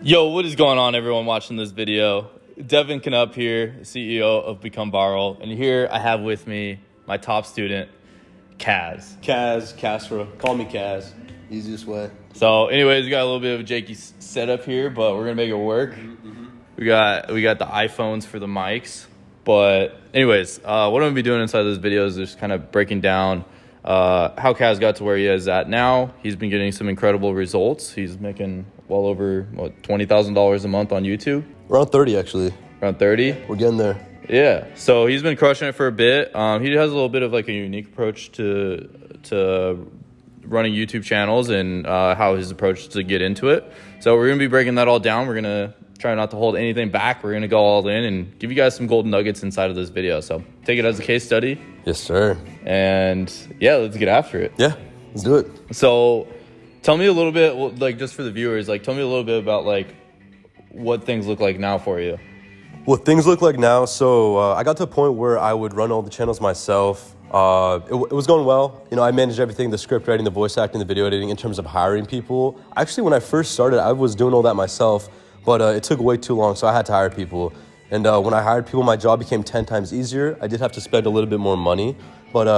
Yo, what is going on, everyone watching this video? Devin Canup here, CEO of Become Viral, and here I have with me my top student, Kasra. Call me Kaz. Easiest way. So, anyways, we got a little bit of a janky setup here, but we're gonna make it work. We got the iPhones for the mics, but anyways, what I'm gonna be doing inside this video is just kind of breaking down how Kaz got to where he is at now. He's been getting some incredible results. He's making well over $20,000 a month on YouTube. Around 30, actually. Around 30. We're getting there. Yeah. So he's been crushing it for a bit. He has a little bit of like a unique approach to running YouTube channels and how his approach to get into it. So we're gonna be breaking that all down. We're gonna try not to hold anything back. We're gonna go all in and give you guys some golden nuggets inside of this video. So take it as a case study. Yes, sir. And yeah, let's get after it. Yeah, let's do it. So tell me a little bit, like just for the viewers, like tell me a little bit about like what things look like now for you. What things look like now, so I got to a point where I would run all the channels myself. It was going well. You know, I managed everything, the script writing, the voice acting, the video editing in terms of hiring people. Actually, when I first started, I was doing all that myself, but it took way too long, so I had to hire people. And when I hired people, my job became 10 times easier. I did have to spend a little bit more money, but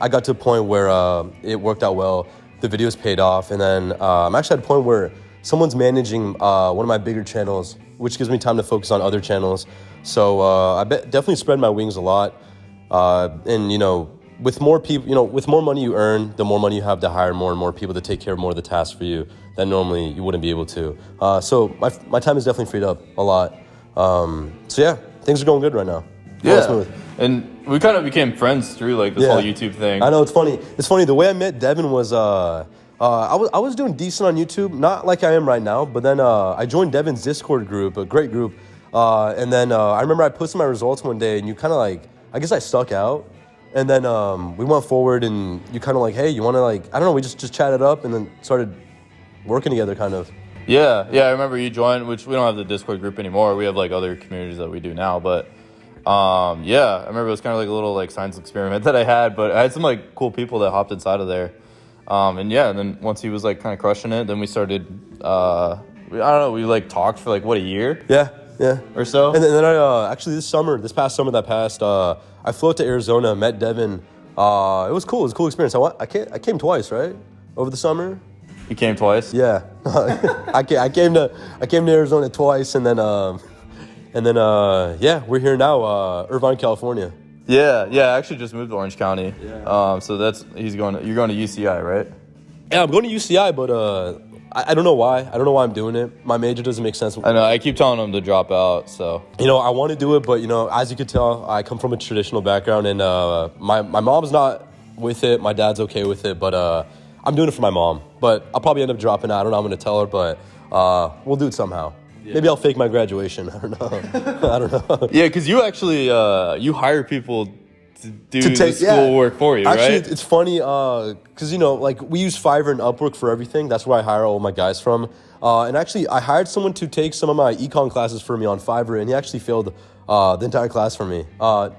I got to a point where it worked out well. The videos paid off, and then I'm actually at a point where someone's managing one of my bigger channels, which gives me time to focus on other channels. So I definitely spread my wings a lot. And, you know, with more people, you know, with more money you earn, the more money you have to hire more and more people to take care of more of the tasks for you that normally you wouldn't be able to. So my time is definitely freed up a lot. So yeah, things are going good right now. Yeah, smooth. and we kind of became friends through like this whole YouTube thing. I know, it's funny. It's funny, the way I met Devin was, I was doing decent on YouTube, not like I am right now, but then I joined Devin's Discord group, a great group. And then I remember I posted my results one day and you kind of like, I guess I stuck out. And then we went forward and you kind of like, hey, you want to like, I don't know, we just chatted up and then started working together kind of. Yeah, I remember you joined, which we don't have the Discord group anymore. We have like other communities that we do now, but yeah, I remember it was kind of like a little like science experiment that I had, but I had some like cool people that hopped inside of there. And yeah, and then once he was like kind of crushing it, then we started, I don't know, we like talked for like what, a year? Yeah. Or so. And then I actually this past summer that passed, I flew out to Arizona, met Devin. It was cool. It was a cool experience. I came twice, right? Over the summer. You came twice? Yeah. I came to Arizona twice, and then yeah, we're here now, Irvine, California. Yeah. I actually just moved to Orange County. Yeah. So you're going to UCI, right? Yeah, I'm going to UCI, but I don't know why. I don't know why I'm doing it. My major doesn't make sense. I know. I keep telling them to drop out. So you know, I want to do it, but you know, as you could tell, I come from a traditional background, and my mom's not with it. My dad's okay with it, but I'm doing it for my mom. But I'll probably end up dropping out. I don't know. I'm going to tell her, but we'll do it somehow. Yeah. Maybe I'll fake my graduation. I don't know. I don't know. Yeah, because you actually you hire people to do the school work for you, actually, right? It's funny because, you know, like we use Fiverr and Upwork for everything. That's where I hire all my guys from. And actually, I hired someone to take some of my econ classes for me on Fiverr, and he actually failed the entire class for me. I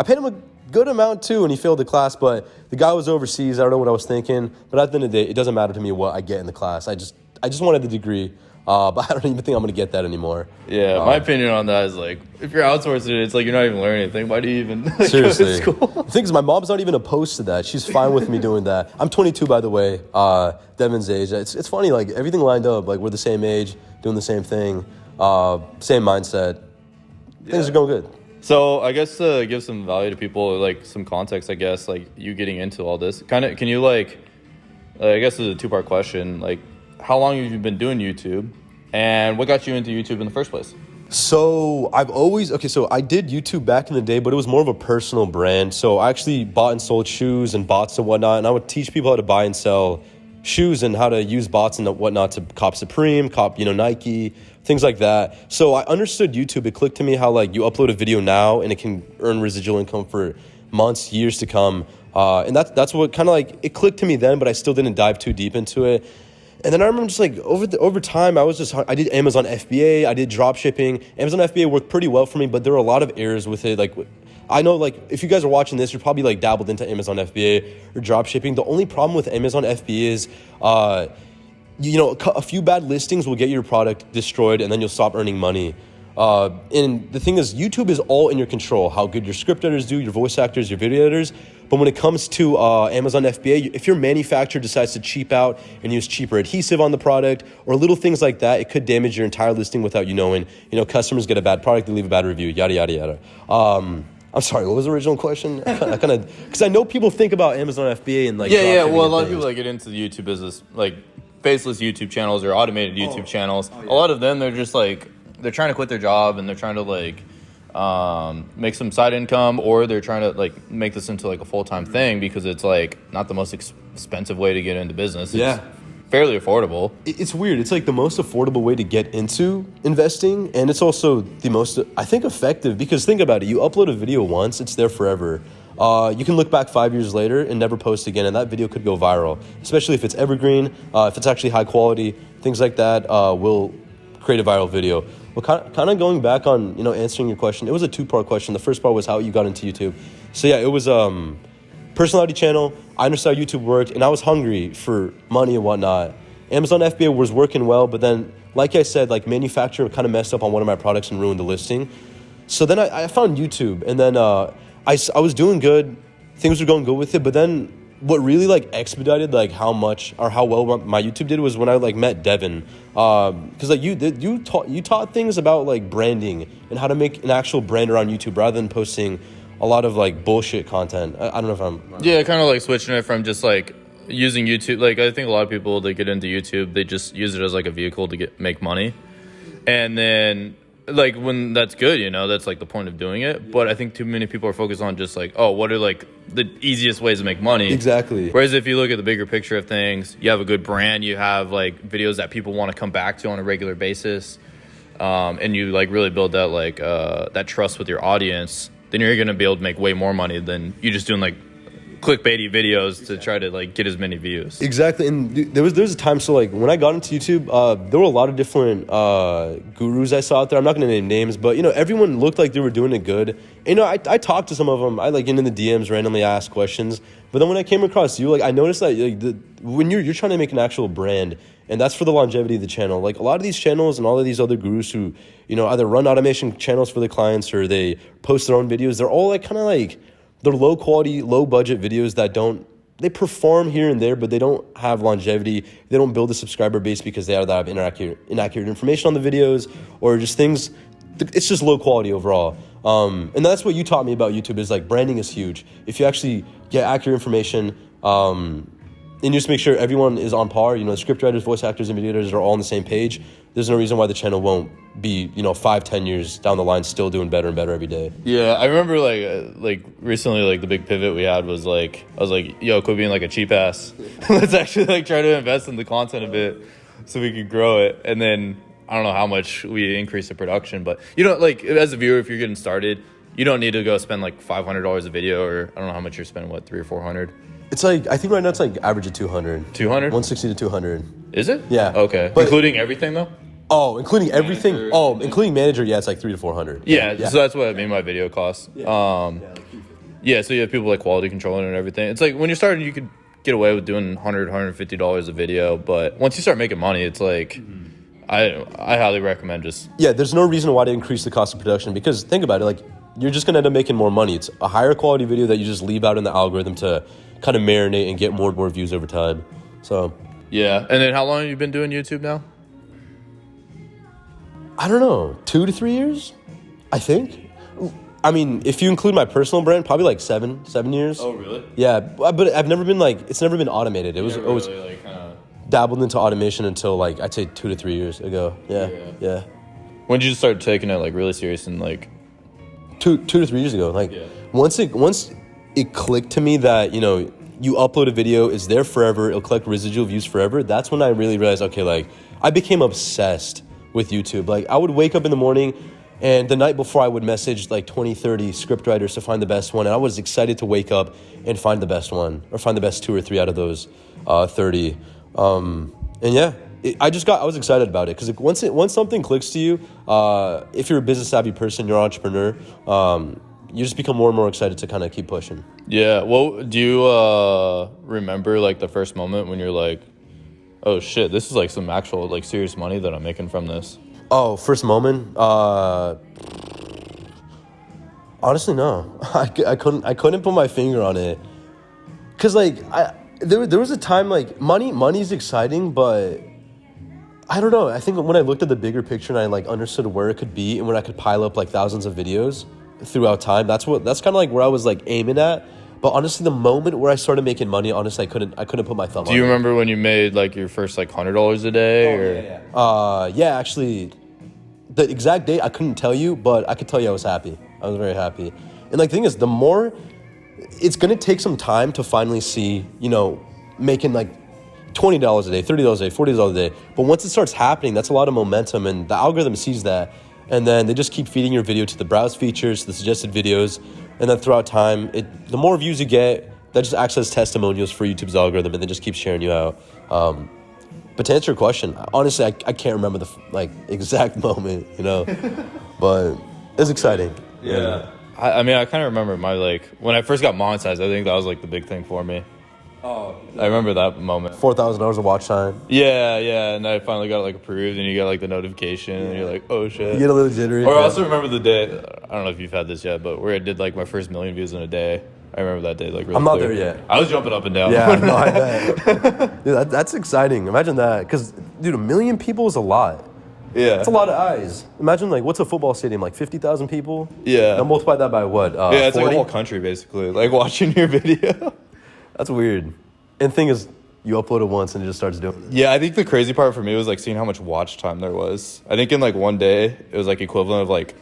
paid him a good amount too, and he failed the class, but the guy was overseas. I don't know what I was thinking, but at the end of the day, it doesn't matter to me what I get in the class. I just wanted the degree. But I don't even think I'm going to get that anymore. Yeah, my opinion on that is like, if you're outsourcing it, it's like you're not even learning anything. Why do you even seriously go to school? The thing is, my mom's not even opposed to that. She's fine with me doing that. I'm 22, by the way, Devin's age. It's funny, like everything lined up. Like we're the same age, doing the same thing, same mindset. Things are going good. So I guess to give some value to people, like some context, I guess, like you getting into all this, kind of, can you like, I guess this is a two-part question, like, how long have you been doing YouTube, and what got you into YouTube in the first place? So so I did YouTube back in the day, but it was more of a personal brand. So I actually bought and sold shoes and bots and whatnot, and I would teach people how to buy and sell shoes and how to use bots and whatnot to cop Supreme, cop, you know, Nike, things like that. So I understood YouTube. It clicked to me how like you upload a video now and it can earn residual income for months, years to come. And that's what kind of like, it clicked to me then, but I still didn't dive too deep into it. And then I remember just like over time, I did Amazon FBA, I did drop shipping. Amazon FBA worked pretty well for me, but there were a lot of errors with it. Like I know, like, if you guys are watching this, you're probably like dabbled into Amazon FBA or drop shipping. The only problem with Amazon FBA is a few bad listings will get your product destroyed, and then you'll stop earning money. And the thing is, YouTube is all in your control, how good your scriptwriters do, your voice actors, your video editors. But when it comes to Amazon FBA, if your manufacturer decides to cheap out and use cheaper adhesive on the product or little things like that, it could damage your entire listing without you knowing. Customers get a bad product, they leave a bad review, yada, yada, yada. I'm sorry, what was the original question? I kind of, because I know people think about Amazon FBA and like... Yeah, well, a lot of people get into the YouTube business, like faceless YouTube channels or automated YouTube channels. A lot of them, they're just like, they're trying to quit their job and they're trying to like make some side income, or they're trying to like make this into like a full-time thing because it's like not the most expensive way to get into business. It's fairly affordable. It's weird. It's like the most affordable way to get into investing, and it's also the most, I think, effective, because think about it. You upload a video once, it's there forever. You can look back 5 years later and never post again, and that video could go viral, especially if it's evergreen, if it's actually high quality, things like that will create a viral video. Well, kind of going back on, answering your question, it was a two-part question. The first part was how you got into YouTube. So yeah, it was personality channel. I understood how YouTube worked, and I was hungry for money and whatnot. Amazon FBA was working well, but then, like I said, like manufacturer kind of messed up on one of my products and ruined the listing. So then I found YouTube, and then I was doing good. Things were going good with it, but then what really like expedited like how much or how well my YouTube did was when I like met Devin, because like you taught things about like branding and how to make an actual brand around YouTube rather than posting a lot of like bullshit content. I don't know if I'm kind of like switching it from just like using YouTube. Like I think a lot of people that get into YouTube, they just use it as like a vehicle to make money, and then like when that's good, that's like the point of doing it. But I think too many people are focused on just like, oh, what are like the easiest ways to make money? Exactly. Whereas if you look at the bigger picture of things, you have a good brand, you have like videos that people want to come back to on a regular basis, and you like really build that like that trust with your audience, then you're gonna be able to make way more money than you just doing like clickbaity videos to try to like get as many views. Exactly. And there was a time, so like when I got into YouTube, there were a lot of different gurus I saw out there. I'm not going to name names, but everyone looked like they were doing it good. And, I talked to some of them. I like in the DMs randomly asked questions. But then when I came across you, like I noticed that like when you're trying to make an actual brand, and that's for the longevity of the channel. Like a lot of these channels and all of these other gurus who either run automation channels for the clients or they post their own videos, they're all like kind of like, they're low quality, low budget videos that they perform here and there, but they don't have longevity. They don't build a subscriber base because they either have inaccurate information on the videos or just things. It's just low quality overall. And that's what you taught me about YouTube is like branding is huge. If you actually get accurate information, and just make sure everyone is on par, scriptwriters, voice actors, and video editors are all on the same page, there's no reason why the channel won't be, 5-10 years down the line still doing better and better every day. Yeah, I remember like recently, like the big pivot we had was like, I was like, yo, quit being like a cheap ass. Let's actually like try to invest in the content a bit so we could grow it. And then I don't know how much we increase the production, but like as a viewer, if you're getting started, you don't need to go spend like $500 a video, or I don't know how much you're spending, what, $300 or $400? It's like, I think right now it's like average of 200. 200? 160 to 200. Is it? Yeah. Okay. But, including everything though? Oh, including everything? Including manager, yeah, it's like 300 to 400. Yeah, so that's what I mean by video costs. Yeah, so you have people like quality controlling and everything. It's like when you're starting, you could get away with doing $100, $150 a video, but once you start making money, it's like, I highly recommend just... Yeah, there's no reason why to increase the cost of production, because think about it, like, you're just going to end up making more money. It's a higher quality video that you just leave out in the algorithm to kind of marinate and get more and more views over time. So... Yeah, and then how long have you been doing YouTube now? I don't know, 2 to 3 years, I think. I mean, if you include my personal brand, probably like seven years. Oh, really? Yeah, but I've never been like, it's never been automated. It was always like, kind of dabbled into automation until like, I'd say 2 to 3 years ago. Yeah. When did you start taking it like really serious and like? 2 to 3 years ago. Like once it clicked to me that, you upload a video, it's there forever, it'll collect residual views forever. That's when I really realized, okay, like I became obsessed with YouTube. Like I would wake up in the morning and the night before I would message like 20, 30 scriptwriters to find the best one. And I was excited to wake up and find the best one or find the best 2 or 3 out of those 30. And yeah, I was excited about it because once something clicks to you, if you're a business savvy person, you're an entrepreneur, you just become more and more excited to kind of keep pushing. Yeah. Well, do you remember like the first moment when you're like, oh shit, this is like some actual like serious money that I'm making from this. Oh, first moment. Honestly, no. I couldn't put my finger on it. Cause like there was a time like money's exciting, but I don't know. I think when I looked at the bigger picture and I like understood where it could be and when I could pile up like thousands of videos throughout time, that's kind of like where I was like aiming at. But honestly, the moment where I started making money, honestly, I couldn't put my thumb on it. Do you remember when you made like your first like $100 a day? Yeah, actually, the exact date I couldn't tell you, but I could tell you I was happy. I was very happy. And like the thing is, the more it's gonna take some time to finally see, you know, making like $20 a day, $30 a day, $40 a day. But once it starts happening, that's a lot of momentum, and the algorithm sees that, and then they just keep feeding your video to the browse features, the suggested videos, and then throughout time, the more views you get, that just acts as testimonials for YouTube's algorithm, and they just keep sharing you out. But to answer your question, honestly, I can't remember the like exact moment, you know, but it's exciting. Yeah. I mean, I kind of remember my like when I first got monetized. I think that was like the big thing for me. Oh, I remember that moment. 4,000 hours of watch time. Yeah, and I finally got like approved, and you get like the notification, and you're like, oh shit. You get a little jittery. Or I also remember the day. I don't know if you've had this yet, but where I did like my first 1 million views in a day. I remember that day like really I'm not clear. there yet. I was jumping up and down. Yeah, no, I bet. Dude, that's exciting. Imagine that, because dude, 1 million people is a lot. Yeah, it's a lot of eyes. Imagine like what's a football stadium, like 50,000 people. Yeah. Now multiply that by what? Yeah, it's 40? like a whole country basically, like watching your video. That's weird. And the thing is, you upload it once and it just starts doing it. Yeah, I think the crazy part for me was like seeing how much watch time there was. I think in like one day it was like equivalent of like,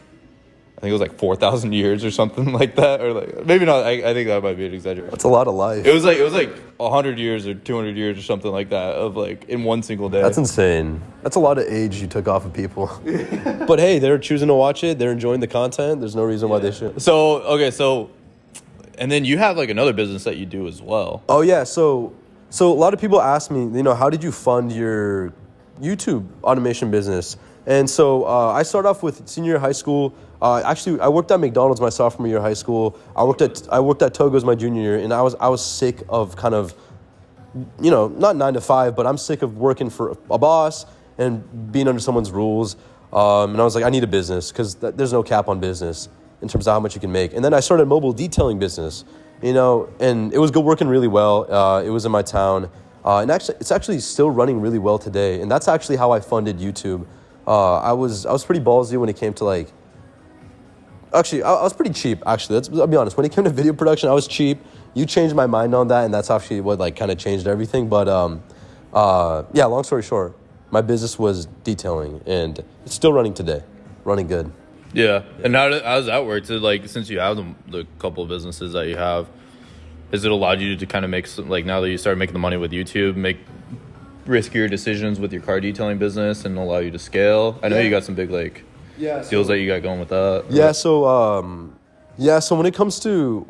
I think it was like 4,000 years or something like that, or like maybe not. I think that might be an exaggeration. That's a lot of life. It was like 100 years or 200 years or something like that of like in one single day. That's insane. That's a lot of age you took off of people. But hey, they're choosing to watch it. They're enjoying the content. There's no reason why they should. So and then you have like another business that you do as well. Oh yeah, so a lot of people ask me, you know, how did you fund your YouTube automation business? And so I started off with senior year of high school. Actually, I worked at McDonald's my sophomore year of high school. I worked at Togo's my junior year, and I was sick of kind of, you know, not 9 to 5, but I'm sick of working for a boss and being under someone's rules. And I was like, I need a business, because there's no cap on business in terms of how much you can make. And then I started a mobile detailing business, you know, and it was working really well. It was in my town, and actually, it's actually still running really well today. And that's actually how I funded YouTube. I was pretty ballsy when it came to like. Actually, I was pretty cheap. Actually, I'll be honest. When it came to video production, I was cheap. You changed my mind on that, and that's actually what like kind of changed everything. But yeah. Long story short, my business was detailing, and it's still running today, running good. Yeah. And how does that work? So like, since you have the couple of businesses that you have, has it allowed you to kind of make some, like now that you started making the money with YouTube, make riskier decisions with your car detailing business and allow you to scale? I know you got some big like deals that you got going with that. Yeah. So so when it comes to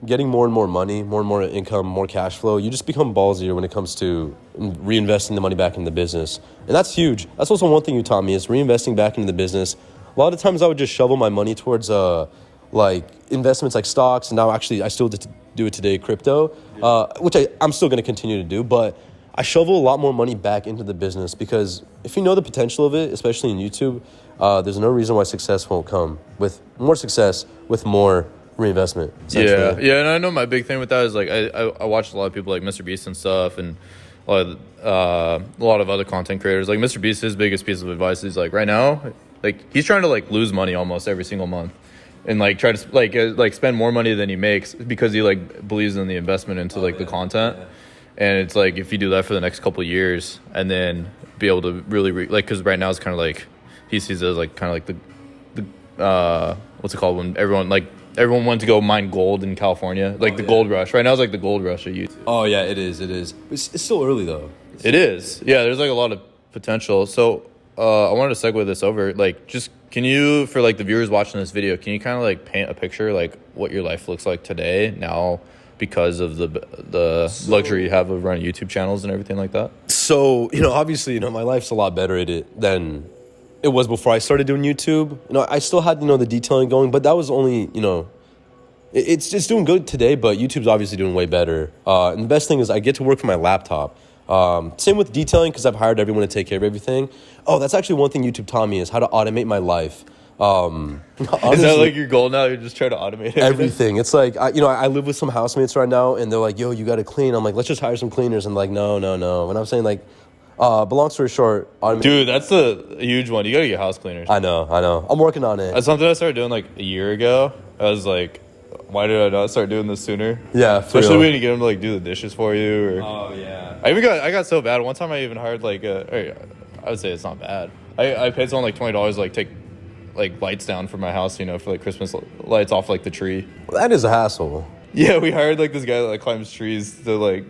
getting more and more money, more and more income, more cash flow, you just become ballsier when it comes to reinvesting the money back in the business, and that's huge. That's also one thing you taught me, is reinvesting back into the business. A lot of times I would just shovel my money towards like investments like stocks, and now actually I still do it today, crypto, which I'm still going to continue to do, but I shovel a lot more money back into the business, because if you know the potential of it, especially in YouTube, there's no reason why success won't come with more success with more reinvestment. Yeah, and I know my big thing with that is like I watched a lot of people like Mr. Beast and stuff, and a lot of other content creators. Like Mr. Beast, his biggest piece of advice is like right now, like he's trying to like lose money almost every single month, and like try to like spend more money than he makes, because he like believes in the investment into the content. Yeah. And it's like, if you do that for the next couple of years and then be able to really like, because right now it's kind of like he sees it as like kind of like the what's it called, when everyone wanted to go mine gold in California, like the gold rush. Right now it's like the gold rush of YouTube. Oh yeah, it is. It's still early though. It is. Yeah, there's like a lot of potential. So I wanted to segue this over. Like, just can you, for like the viewers watching this video, can you kind of like paint a picture like what your life looks like today now, because of the luxury you have of running YouTube channels and everything like that? So, you know, obviously, you know, my life's a lot better at it than it was before I started doing YouTube. You know, I still had, you know, the detailing going, but that was only, you know, it's doing good today, but YouTube's obviously doing way better. And the best thing is I get to work from my laptop. Same with detailing, because I've hired everyone to take care of everything. Oh, that's actually one thing YouTube taught me, is how to automate my life. Honestly, is that like your goal now? You're just trying to automate everything. It's like, I live with some housemates right now, and they're like, yo, you got to clean. I'm like, let's just hire some cleaners. And like, no. And I'm saying, like, long story short, dude, that's a huge one. You got to get house cleaners. I know. I'm working on it. That's something I started doing like a year ago. I was like, why did I not start doing this sooner? Yeah, especially when you get them to like do the dishes for you. Or, oh yeah. I got so bad. One time I even hired like I would say it's not bad. I paid someone like $20 to like take like lights down for my house, for like Christmas lights off like the tree. Well, that is a hassle. Yeah, we hired like this guy that like climbs trees to like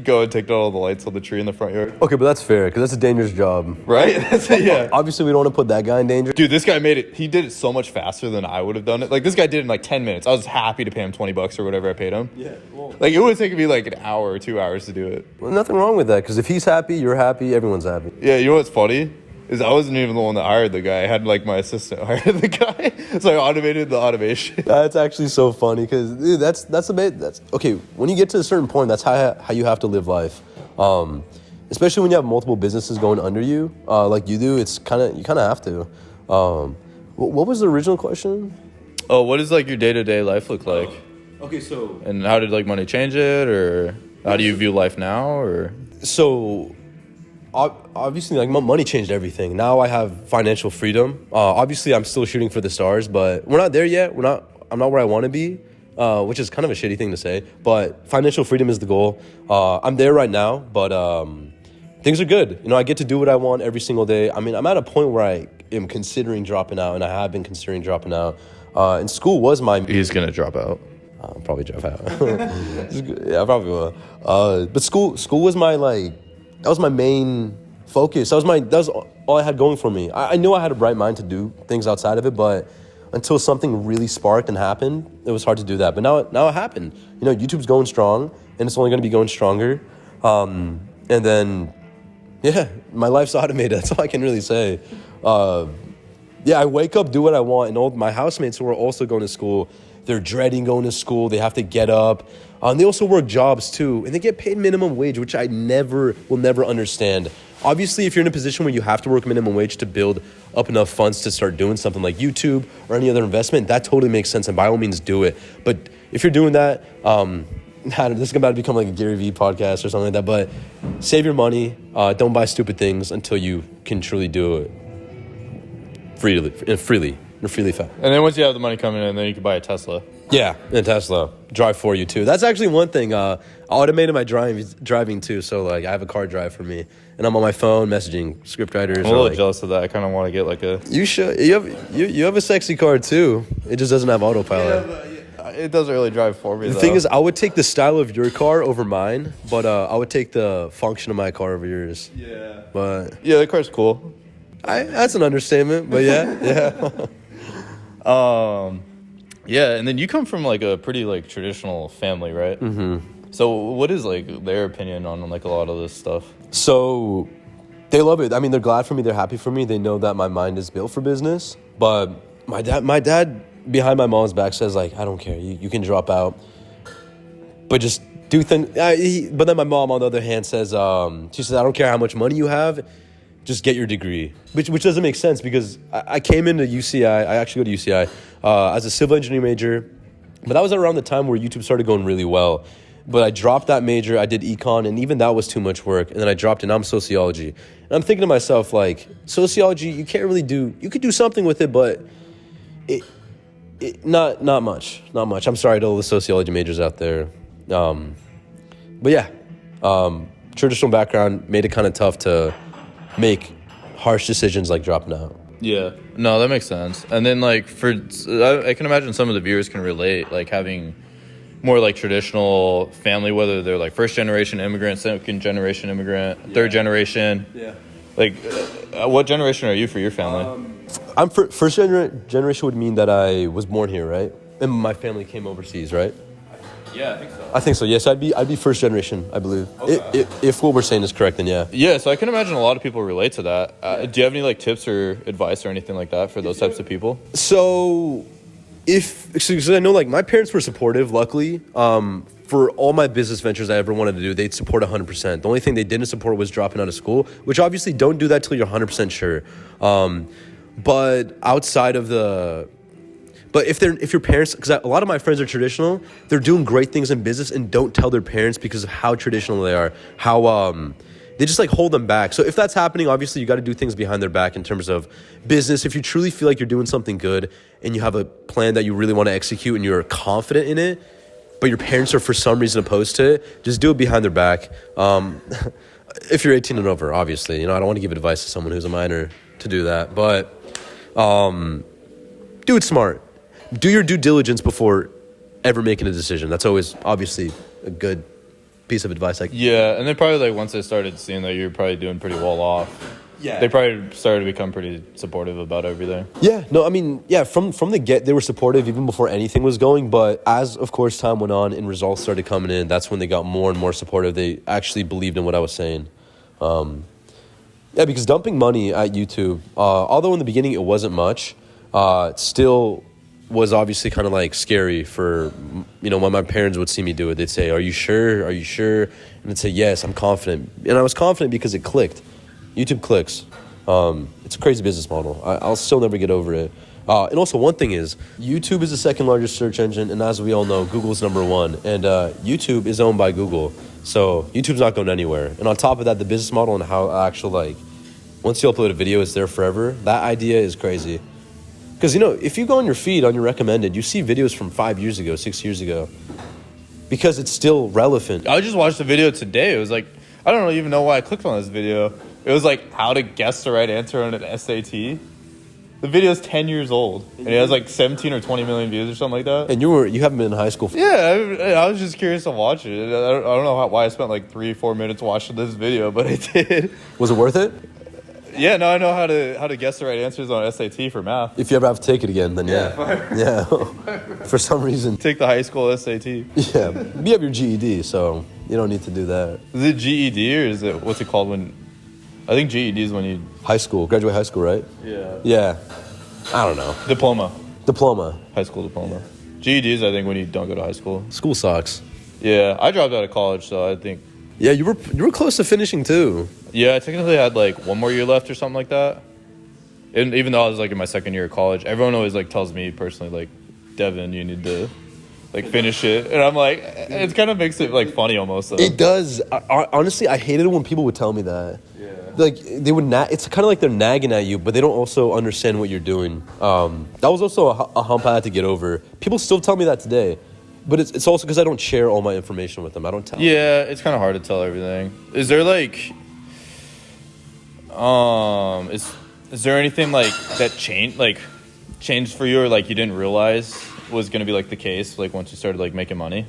go and take down all the lights on the tree in the front yard. Okay, but that's fair, because that's a dangerous job. Right? Yeah. Obviously, we don't want to put that guy in danger. Dude, this guy he did it so much faster than I would have done it. Like, this guy did it in like 10 minutes. I was happy to pay him $20 or whatever I paid him. Yeah, well. Like, it would have taken me like an hour or 2 hours to do it. Well, nothing wrong with that, because if he's happy, you're happy, everyone's happy. Yeah, you know what's funny? Is I wasn't even the one that hired the guy. I had like my assistant hire the guy. So I automated the automation. That's actually so funny, because dude, that's okay. When you get to a certain point, that's how you have to live life. Especially when you have multiple businesses going under you, like you do. You kind of have to. What was the original question? Oh, what does like your day-to-day life look like? Okay, so and how did like money change it, or how do you view life now, or so? Obviously, like, money changed everything. Now I have financial freedom. Obviously, I'm still shooting for the stars, but we're not there yet. I'm not where I want to be, which is kind of a shitty thing to say. But financial freedom is the goal. I'm there right now, but things are good. I get to do what I want every single day. I mean, I'm at a point where I am considering dropping out, and I have been considering dropping out. And school was my... He's going to drop out. I'll probably drop out. Yeah, I probably will. But school was my, that was my main focus. That was all I had going for me. I knew I had a bright mind to do things outside of it, but until something really sparked and happened, it was hard to do that. But now it happened. YouTube's going strong, and it's only going to be going stronger. And then, yeah, my life's automated. That's all I can really say. Yeah, I wake up, do what I want, and all my housemates who are also going to school, they're dreading going to school. They have to get up. They also work jobs too, and they get paid minimum wage, which I will never understand. Obviously, if you're in a position where you have to work minimum wage to build up enough funds to start doing something like YouTube or any other investment, that totally makes sense, and by all means do it. But if you're doing that, this is about to become like a Gary Vee podcast or something like that, but save your money. Don't buy stupid things until you can truly do it freely. Fast. And then once you have the money coming in, then you can buy a Tesla. Yeah, and Tesla. Drive for you, too. That's actually one thing. I automated my driving, too. So, like, I have a car drive for me. And I'm on my phone messaging scriptwriters. I'm a little jealous of that. I kind of want to get, like, a... You should. You have a sexy car, too. It just doesn't have autopilot. Yeah, it doesn't really drive for me, The thing is, I would take the style of your car over mine. But I would take the function of my car over yours. Yeah. But... Yeah, the car's cool. That's an understatement. But, yeah. Yeah, and then you come from like a pretty like traditional family, right? Mm-hmm. So what is like their opinion on like a lot of this stuff? So they love it. I mean, they're glad for me. They're happy for me. They know that my mind is built for business. But my dad behind my mom's back says like, I don't care. You can drop out, but just do things. But then my mom on the other hand says, she says, I don't care how much money you have. Just get your degree, which doesn't make sense because I came into UCI. I actually go to UCI as a civil engineering major, but that was around the time where YouTube started going really well. But I dropped that major. I did econ, and even that was too much work. And then I dropped it. Now I'm sociology, and I'm thinking to myself like, sociology, you can't really do. You could do something with it, but not much. I'm sorry to all the sociology majors out there, but yeah, traditional background made it kind of tough to make harsh decisions like dropping out. Yeah, no, that makes sense. And then like I can imagine some of the viewers can relate, like having more like traditional family, whether they're like first generation immigrant, second generation immigrant, third generation. Yeah. Like, what generation are you for your family? I'm first generation would mean that I was born here, right? And my family came overseas, right? Yeah, I think so. I think so. Yes, I'd be first generation, I believe. Okay. If what we're saying is correct, then yeah. Yeah, so I can imagine a lot of people relate to that. Do you have any like tips or advice or anything like that for those types of people? So, because I know like my parents were supportive, luckily. For all my business ventures I ever wanted to do, they'd support 100%. The only thing they didn't support was dropping out of school, which obviously don't do that till you're 100% sure. But outside of if your parents, because a lot of my friends are traditional, they're doing great things in business and don't tell their parents because of how traditional they are, how they just like hold them back. So if that's happening, obviously you got to do things behind their back in terms of business. If you truly feel like you're doing something good and you have a plan that you really want to execute and you're confident in it, but your parents are for some reason opposed to it, just do it behind their back. If you're 18 and over, obviously, I don't want to give advice to someone who's a minor to do that, but do it smart. Do your due diligence before ever making a decision. That's always obviously a good piece of advice. Yeah, and then probably like once they started seeing that you're probably doing pretty well off, they probably started to become pretty supportive about everything. Yeah, no, I mean, yeah, from the get, they were supportive even before anything was going. But as, of course, time went on and results started coming in, that's when they got more and more supportive. They actually believed in what I was saying. Yeah, because dumping money at YouTube, although in the beginning it wasn't much, it still was obviously kind of like scary for, when my parents would see me do it. They'd say, "Are you sure? Are you sure?" And I'd say, "Yes, I'm confident." And I was confident because it clicked. YouTube clicks. It's a crazy business model. I'll still never get over it. And also one thing is, YouTube is the second largest search engine, and as we all know, Google's number one. And YouTube is owned by Google, so YouTube's not going anywhere. And on top of that, the business model and how actual once you upload a video, it's there forever. That idea is crazy. Because, if you go on your feed, on your recommended, you see videos from 5 years ago, 6 years ago. Because it's still relevant. I just watched a video today. It was like, I don't even know why I clicked on this video. It was like how to guess the right answer on an SAT. The video is 10 years old. And it has like 17 or 20 million views or something like that. And you haven't been in high school. Yeah, I was just curious to watch it. I don't know why I spent like 3-4 minutes watching this video, but I did. Was it worth it? Yeah, now I know how to guess the right answers on SAT for math. If you ever have to take it again, then yeah. Yeah. For some reason. Take the high school SAT. Yeah. You have your GED, so you don't need to do that. Is it GED or is it, what's it called when, I think GED is when you... Graduate high school, right? Yeah. Yeah. I don't know. Diploma. High school diploma. Yeah. GED is, I think, when you don't go to high school. School sucks. Yeah, I dropped out of college, so I think... Yeah, you were close to finishing too. Yeah, I technically had like one more year left or something like that. And even though I was like in my second year of college, everyone always like tells me personally like, "Devin, you need to like finish it." And I'm like, it kind of makes it like funny almost. Though. It does. Honestly, I hated it when people would tell me that. Yeah. Like they would it's kind of like they're nagging at you, but they don't also understand what you're doing. That was also a hump I had to get over. People still tell me that today. But it's also because I don't share all my information with them. I don't tell them. Yeah, it's kind of hard to tell everything. Is there like, is there anything like that changed for you or like you didn't realize was going to be like the case like once you started like making money?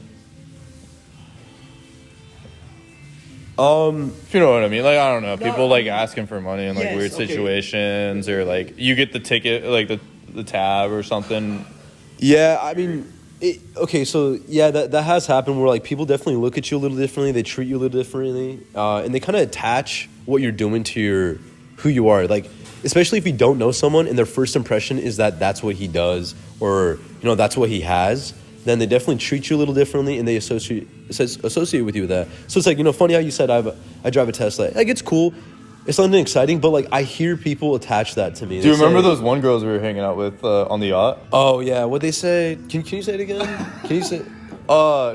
If you know what I mean. Like, I don't know. People like asking for money in like weird situations or like you get the ticket, like the tab or something. Yeah, I mean... that has happened where like people definitely look at you a little differently, they treat you a little differently, and they kind of attach what you're doing to who you are. Like, especially if you don't know someone and their first impression is that that's what he does or that's what he has, then they definitely treat you a little differently and they associate with you with that. So it's like funny how you said I drive a Tesla. Like it's cool. It's something exciting, but like I hear people attach that to me. Do you remember those one girls we were hanging out with on the yacht? Oh yeah, what they say? Can you say it again? Can you say?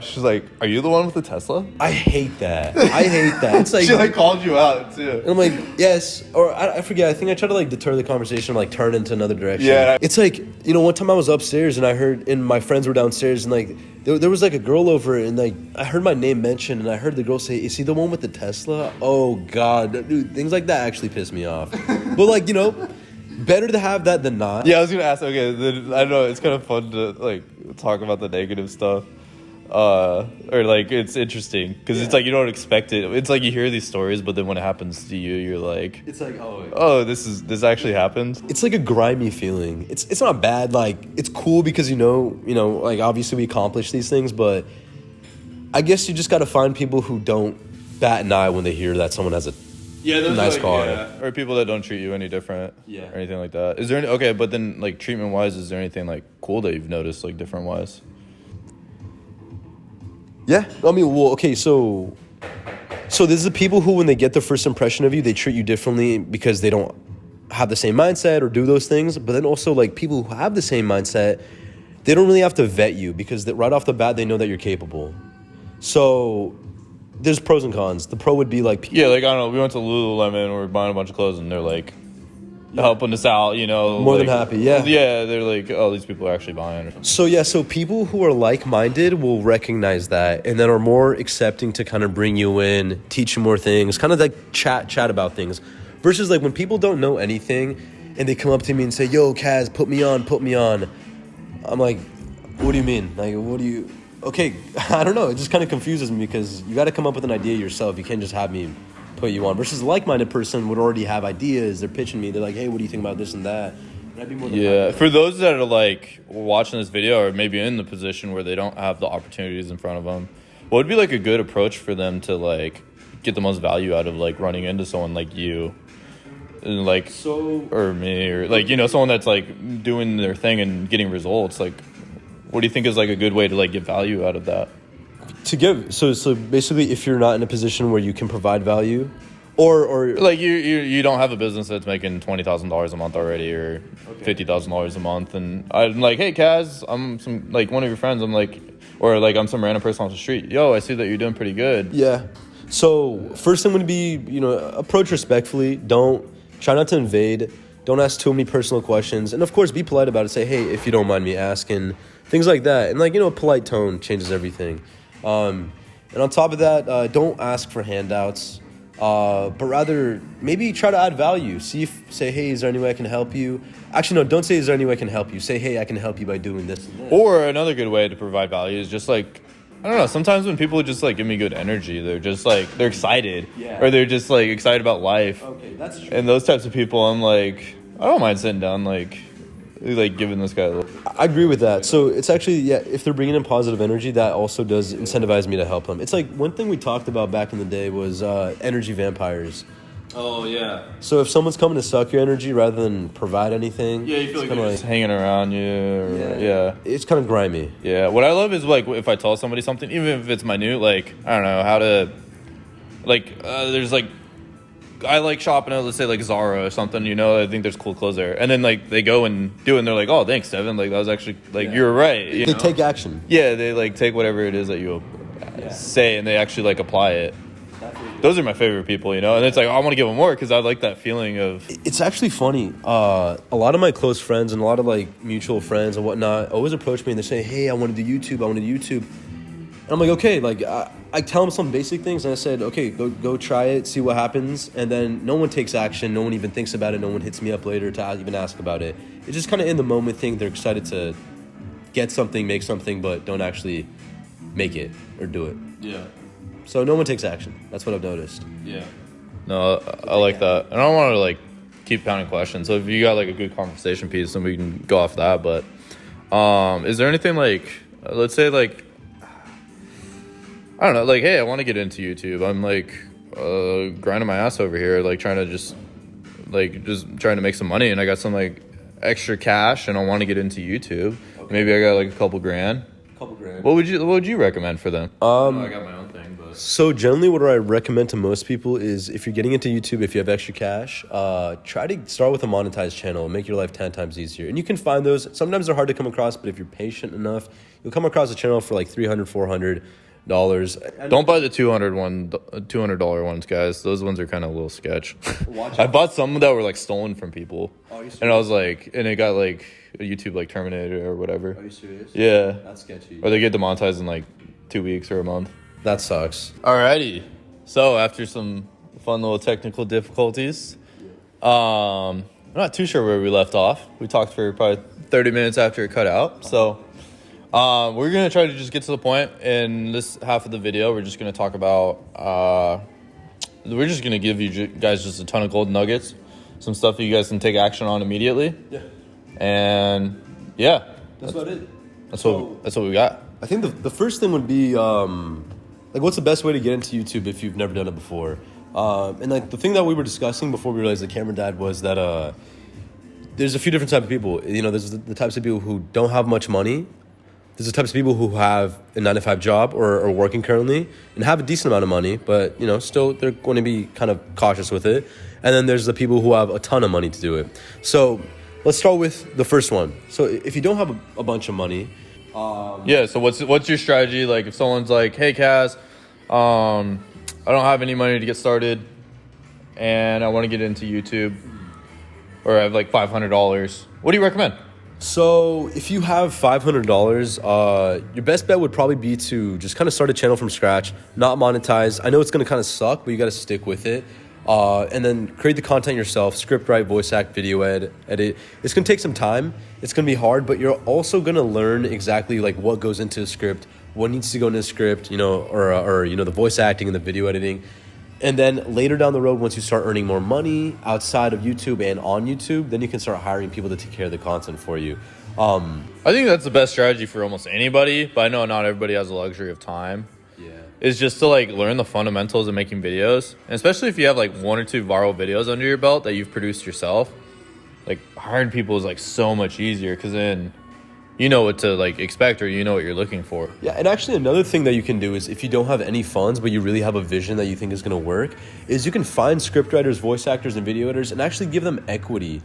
She's like, "Are you the one with the Tesla?" I hate that. It's like she like called you out too. And I'm like, yes, or I forget. I think I tried to like deter the conversation, like turn into another direction. Yeah. It's like one time I was upstairs and I heard, and my friends were downstairs, and like there was like a girl over, and like I heard my name mentioned, and I heard the girl say, "Is he the one with the Tesla?" Oh God, dude, things like that actually piss me off. But like better to have that than not. Yeah, I was gonna ask. Okay, then, I don't know. It's kind of fun to like talk about the negative stuff. Or like it's interesting because it's like you don't expect it. It's like you hear these stories, but then when it happens to you, you're like, it's like this actually happened. It's like a grimy feeling. It's not bad. Like it's cool because like obviously we accomplish these things, but I guess you just got to find people who don't bat an eye when they hear that someone has a Yeah, those nice are like, car. yeah. Or people that don't treat you any different. Yeah. Or anything like that. Is there any, okay, but then like treatment wise, is there anything like cool that you've noticed like different wise? Yeah. I mean, well, okay, so this is the people who, when they get the first impression of you, they treat you differently because they don't have the same mindset or do those things. But then also, like, people who have the same mindset, they don't really have to vet you because right off the bat, they know that you're capable. So there's pros and cons. The pro would be like... Yeah, like, I don't know, we went to Lululemon, we were buying a bunch of clothes, and they're like helping us out, you know. More like, than happy, yeah. Yeah, they're like, oh, these people are actually buying or something. So, yeah, so people who are like-minded will recognize that and then are more accepting to kind of bring you in, teach you more things, kind of like chat about things. Versus, like, when people don't know anything and they come up to me and say, yo, Kaz, put me on. I'm like, what do you mean? Like, what do you... Okay, I don't know. It just kind of confuses me because you got to come up with an idea yourself. You can't just have me put you on. Versus a like-minded person would already have ideas. They're pitching me. They're like, hey, what do you think about this and that? And I'd be more than happy. For those that are like watching this video or maybe in the position where they don't have the opportunities in front of them, what would be like a good approach for them to like get the most value out of like running into someone like you? And like, or me, or like, you know, someone that's like doing their thing and getting results. Like, what do you think is like a good way to like get value out of that? To give, so basically, if you're not in a position where you can provide value, or like you don't have a business that's making $20,000 a month already, or $50,000 a month, and I'm like, hey Kaz, I'm some like one of your friends. I'm like, or like I'm some random person off the street. Yo, I see that you're doing pretty good. Yeah. So first thing would be, you know, approach respectfully. Try not to invade. Don't ask too many personal questions, and of course, be polite about it. Say, hey, if you don't mind me asking, things like that, and like, you know, a polite tone changes everything. And on top of that, don't ask for handouts, but rather maybe try to add value. Say, hey, is there any way I can help you? Actually, no, don't say, is there any way I can help you? Say, hey, I can help you by doing this and this. Or another good way to provide value is just like, I don't know, sometimes when people just like give me good energy, they're just like, they're excited. Yeah. Or they're just like excited about life. Okay, that's true. And those types of people, I'm like, I don't mind sitting down, like giving this guy a little. I agree with that. So it's actually, yeah, if they're bringing in positive energy, that also does incentivize me to help them. It's like one thing we talked about back in the day was energy vampires. Oh, yeah. So if someone's coming to suck your energy rather than provide anything, Yeah, you feel like they're just hanging around you. Or, yeah. It's kind of grimy. Yeah. What I love is like if I tell somebody something, even if it's minute, like, I don't know, how to, like, there's like, I like shopping at, let's say, like Zara or something, you know, I think there's cool clothes there. And then, like, they go and do it, and they're like, oh, thanks, Devin. Like, that was actually, like, you were right. You They know? take action. Yeah, they, like, take whatever it is that you say, and they actually, like, apply it. Those are my favorite people, you know? And it's like, oh, I want to give them more because I like that feeling of... It's actually funny. A lot of my close friends and a lot of, like, mutual friends and whatnot always approach me, and they say, hey, I want to do YouTube. And I'm like, okay, like, I tell them some basic things, and I said, okay, go try it, see what happens, and then no one takes action, no one even thinks about it, no one hits me up later to even ask about it. It's just kind of in the moment thing. They're excited to get something, make something, but don't actually make it or do it. Yeah. So no one takes action. That's what I've noticed. Yeah. No, I like that. And I don't want to, like, keep pounding questions. So if you got, like, a good conversation piece, then we can go off that. But is there anything, like, let's say, like, I don't know, like, hey, I want to get into YouTube. I'm, like, grinding my ass over here, like, trying to make some money, and I got some, like, extra cash, and I want to get into YouTube. Okay. Maybe I got, like, a couple grand. What would you recommend for them? I got my own thing, but... So generally what I recommend to most people is if you're getting into YouTube, if you have extra cash, try to start with a monetized channel and make your life 10 times easier. And you can find those. Sometimes they're hard to come across, but if you're patient enough, you'll come across a channel for like $300, $400. Don't buy the $200 ones, guys. Those ones are kind of a little sketch. I bought some that were like stolen from people, and I was like, and it got like a YouTube like terminated or whatever. Are you serious? Yeah, that's sketchy. Or they get demonetized in like 2 weeks or a month. That sucks. Alrighty, so after some fun little technical difficulties, I'm not too sure where we left off. We talked for probably 30 minutes after it cut out, so. We're going to try to just get to the point in this half of the video. We're just going to talk about, we're just going to give you guys just a ton of gold nuggets, some stuff that you guys can take action on immediately. Yeah. And yeah. That's about it. That's what we got. I think the first thing would be, like, what's the best way to get into YouTube if you've never done it before? And like the thing that we were discussing before we realized the camera died was that there's a few different types of people. You know, there's the types of people who don't have much money. There's the types of people who have a 9-to-5 job or are working currently and have a decent amount of money, but, you know, still they're going to be kind of cautious with it. And then there's the people who have a ton of money to do it. So let's start with the first one. So if you don't have a bunch of money... yeah, so what's your strategy? Like if someone's like, hey, Cass, I don't have any money to get started and I want to get into YouTube, or I have like $500. What do you recommend? So if you have $500, your best bet would probably be to just kind of start a channel from scratch, not monetize. I know it's going to kind of suck, but you got to stick with it. And then create the content yourself, script write, voice act, video edit. It's going to take some time. It's going to be hard, but you're also going to learn exactly like what goes into a script, what needs to go into a script, you know, or you know, the voice acting and the video editing. And then later down the road, once you start earning more money outside of YouTube and on YouTube, then you can start hiring people to take care of the content for you. I think that's the best strategy for almost anybody, but I know not everybody has the luxury of time. Yeah. Is just to like learn the fundamentals of making videos, and especially if you have like 1 or 2 viral videos under your belt that you've produced yourself. Like hiring people is like so much easier because then you know what to like expect, or you know what you're looking for. Yeah, and actually another thing that you can do is if you don't have any funds but you really have a vision that you think is going to work, is you can find scriptwriters, voice actors, and video editors and actually give them equity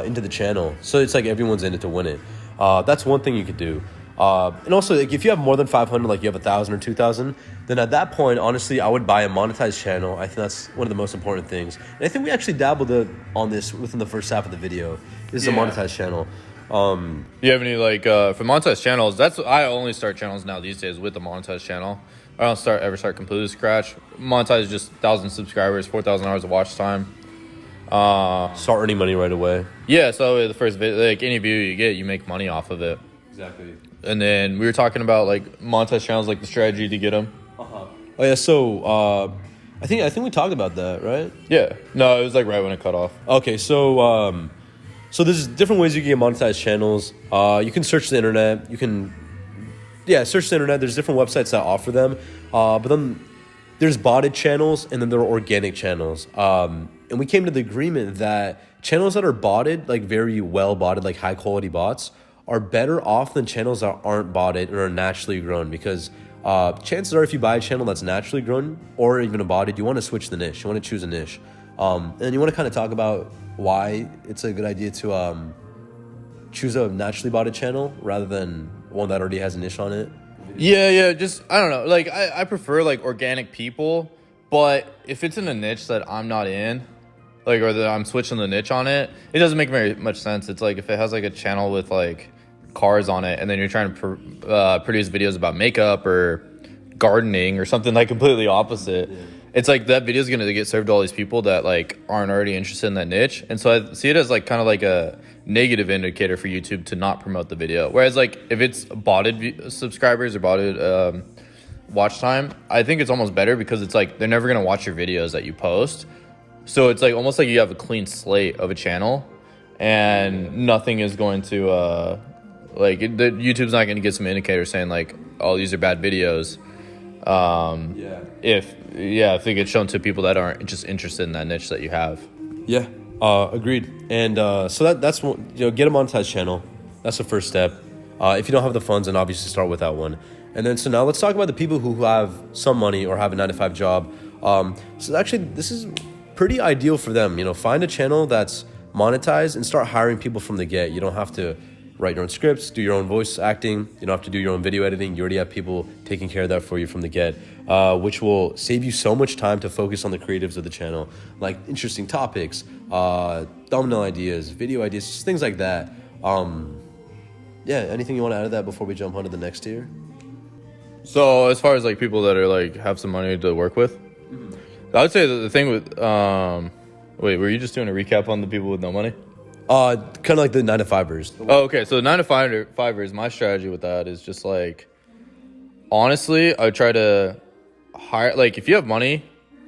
into the channel. So it's like everyone's in it to win it. That's one thing you could do. And also, like, if you have more than 500, like you have 1,000 or 2,000, then at that point, honestly, I would buy a monetized channel. I think that's one of the most important things. And I think we actually dabbled on this within the first half of the video. This is a monetized channel. Do you have any like for monetized channels? I only start channels now these days with the monetized channel. I don't ever start completely scratch. Monetize is just 1,000 subscribers, 4,000 hours of watch time. Start earning money right away. Yeah, so the first video, like any view you get, you make money off of it. Exactly. And then we were talking about like monetized channels, like the strategy to get them. Oh yeah, so I think we talked about that, right? Yeah. No, it was like right when it cut off. Okay, so there's different ways you can get monetized channels. You can search the internet. You can, search the internet. There's different websites that offer them. But then there's botted channels, and then there are organic channels. And we came to the agreement that channels that are botted, like very well botted, like high quality bots, are better off than channels that aren't botted and are naturally grown, because chances are if you buy a channel that's naturally grown or even a botted, you want to switch the niche. You want to choose a niche. And you want to kind of talk about why it's a good idea to choose a naturally botted channel rather than one that already has a niche on it. Yeah, just, I don't know. Like, I prefer, like, organic people, but if it's in a niche that I'm not in, like, or that I'm switching the niche on it, it doesn't make very much sense. It's like if it has, like, a channel with, like, cars on it, and then you're trying to produce videos about makeup or gardening or something, like, completely opposite. Yeah. It's like that video is going to get served to all these people that, like, aren't already interested in that niche. And so I see it as, like, kind of like a negative indicator for YouTube to not promote the video. Whereas, like, if it's botted subscribers or botted watch time, I think it's almost better because it's like they're never going to watch your videos that you post. So it's like almost like you have a clean slate of a channel and nothing is going to, YouTube's not going to get some indicator saying, like, oh, these are bad videos. If they get shown to people that aren't just interested in that niche that you have. Yeah, agreed. And so that's get a monetized channel. That's the first step. If you don't have the funds, then obviously start with that one. And then so now let's talk about the people who have some money or have a 9-to-5 job. So actually, this is pretty ideal for them. Find a channel that's monetized and start hiring people from the get. You don't have to write your own scripts, do your own voice acting. You don't have to do your own video editing. You already have people taking care of that for you from the get, which will save you so much time to focus on the creatives of the channel, like interesting topics, thumbnail ideas, video ideas, just things like that. Anything you want to add to that before we jump on to the next tier? So as far as like people that are like have some money to work with, I would say that the thing with wait, were you just doing a recap on the people with no money? Kind of like the 9-to-5ers. Oh, okay. So the 9-to-5ers, my strategy with that is just like, honestly, I would try to hire, like, if you have money,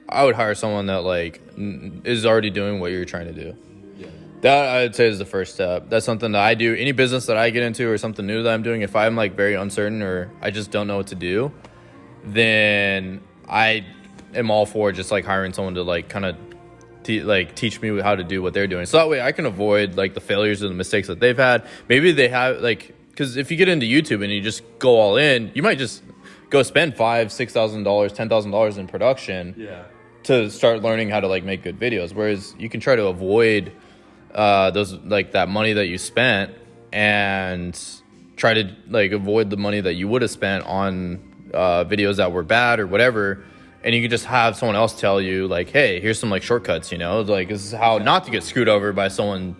I would hire someone that like is already doing what you're trying to do. Yeah. That I would say is the first step. That's something that I do. Any business that I get into or something new that I'm doing, if I'm like very uncertain or I just don't know what to do, then I am all for just like hiring someone to like kind of teach me how to do what they're doing, so that way I can avoid like the failures or the mistakes that they've had. Maybe they have like, because if you get into YouTube and you just go all in, you might just go spend $5,000, $6,000, $10,000 in production to start learning how to like make good videos. Whereas you can try to avoid those, like that money that you spent, and try to like avoid the money that you would have spent on videos that were bad or whatever. And you can just have someone else tell you like, hey, here's some like shortcuts, you know, like this is how not to get screwed over by someone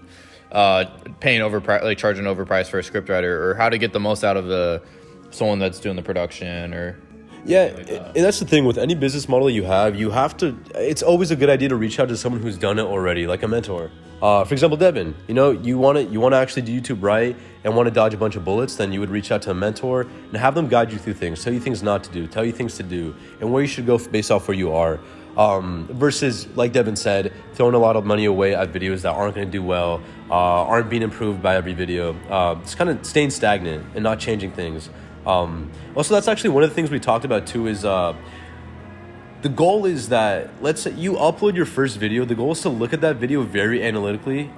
paying like charging overpriced for a scriptwriter, or how to get the most out of someone that's doing the production, or and that's the thing with any business model you have to, it's always a good idea to reach out to someone who's done it already, like a mentor. For example, Devin, you know, you want to actually do YouTube right and want to dodge a bunch of bullets, then you would reach out to a mentor and have them guide you through things, tell you things not to do, tell you things to do, and where you should go based off where you are. Versus, like Devin said, throwing a lot of money away at videos that aren't going to do well, aren't being improved by every video. It's kind of staying stagnant and not changing things. Also, that's actually one of the things we talked about too, is the goal is that, let's say you upload your first video, the goal is to look at that video very analytically.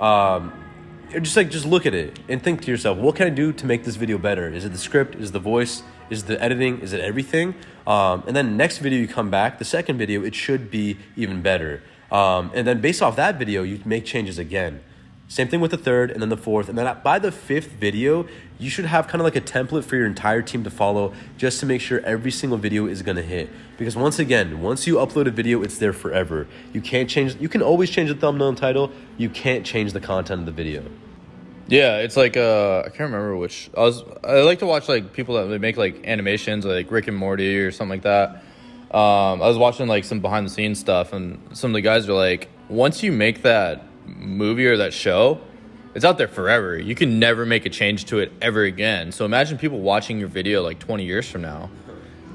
Just look at it and think to yourself, what can I do to make this video better? Is it the script? Is it the voice? Is it the editing? Is it everything? And then next video you come back, the second video, it should be even better. And then based off that video, you make changes again. Same thing with the third, and then the fourth, and then by the fifth video, you should have kind of like a template for your entire team to follow, just to make sure every single video is gonna hit. Because once again, once you upload a video, it's there forever. You can always change the thumbnail and title, you can't change the content of the video. Yeah, it's like I can't remember which. I like to watch like people that make like animations, like Rick and Morty or something like that. I was watching like some behind the scenes stuff, and some of the guys are like, once you make that movie or that show, it's out there forever. You can never make a change to it ever again. So imagine people watching your video like 20 years from now.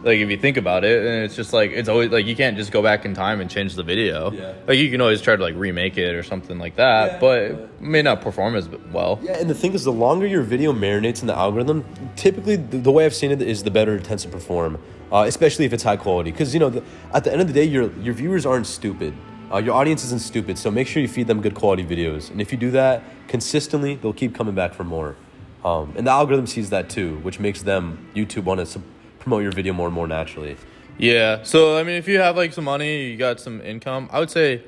Like if you think about it, and it's just like, it's always like, you can't just go back in time and change the video. Like you can always try to like remake it or something like that, but it may not perform as well. And the thing is, the longer your video marinates in the algorithm, typically the way I've seen it is the better it tends to perform, especially if it's high quality. Because you know, at the end of the day, your viewers aren't stupid. Your audience isn't stupid, so make sure you feed them good quality videos. And if you do that consistently, they'll keep coming back for more. And the algorithm sees that too, which makes YouTube want to promote your video more and more naturally. Yeah, so I mean, if you have like some money, you got some income, I would say,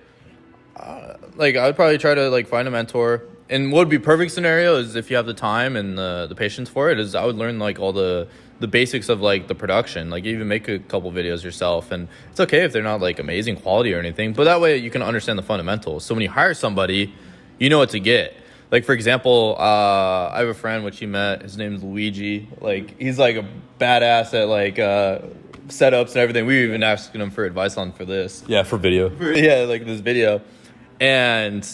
like I would probably try to like find a mentor. And what would be perfect scenario is if you have the time and the patience for it, is I would learn like all the basics of like the production, like even make a couple videos yourself. And it's okay if they're not like amazing quality or anything, but that way you can understand the fundamentals. So when you hire somebody, you know what to get. Like for example, I have a friend which he met, his name's Luigi. Like he's like a badass at like setups and everything. We were even asking him for advice for this. Yeah, for video. Yeah, like this video. And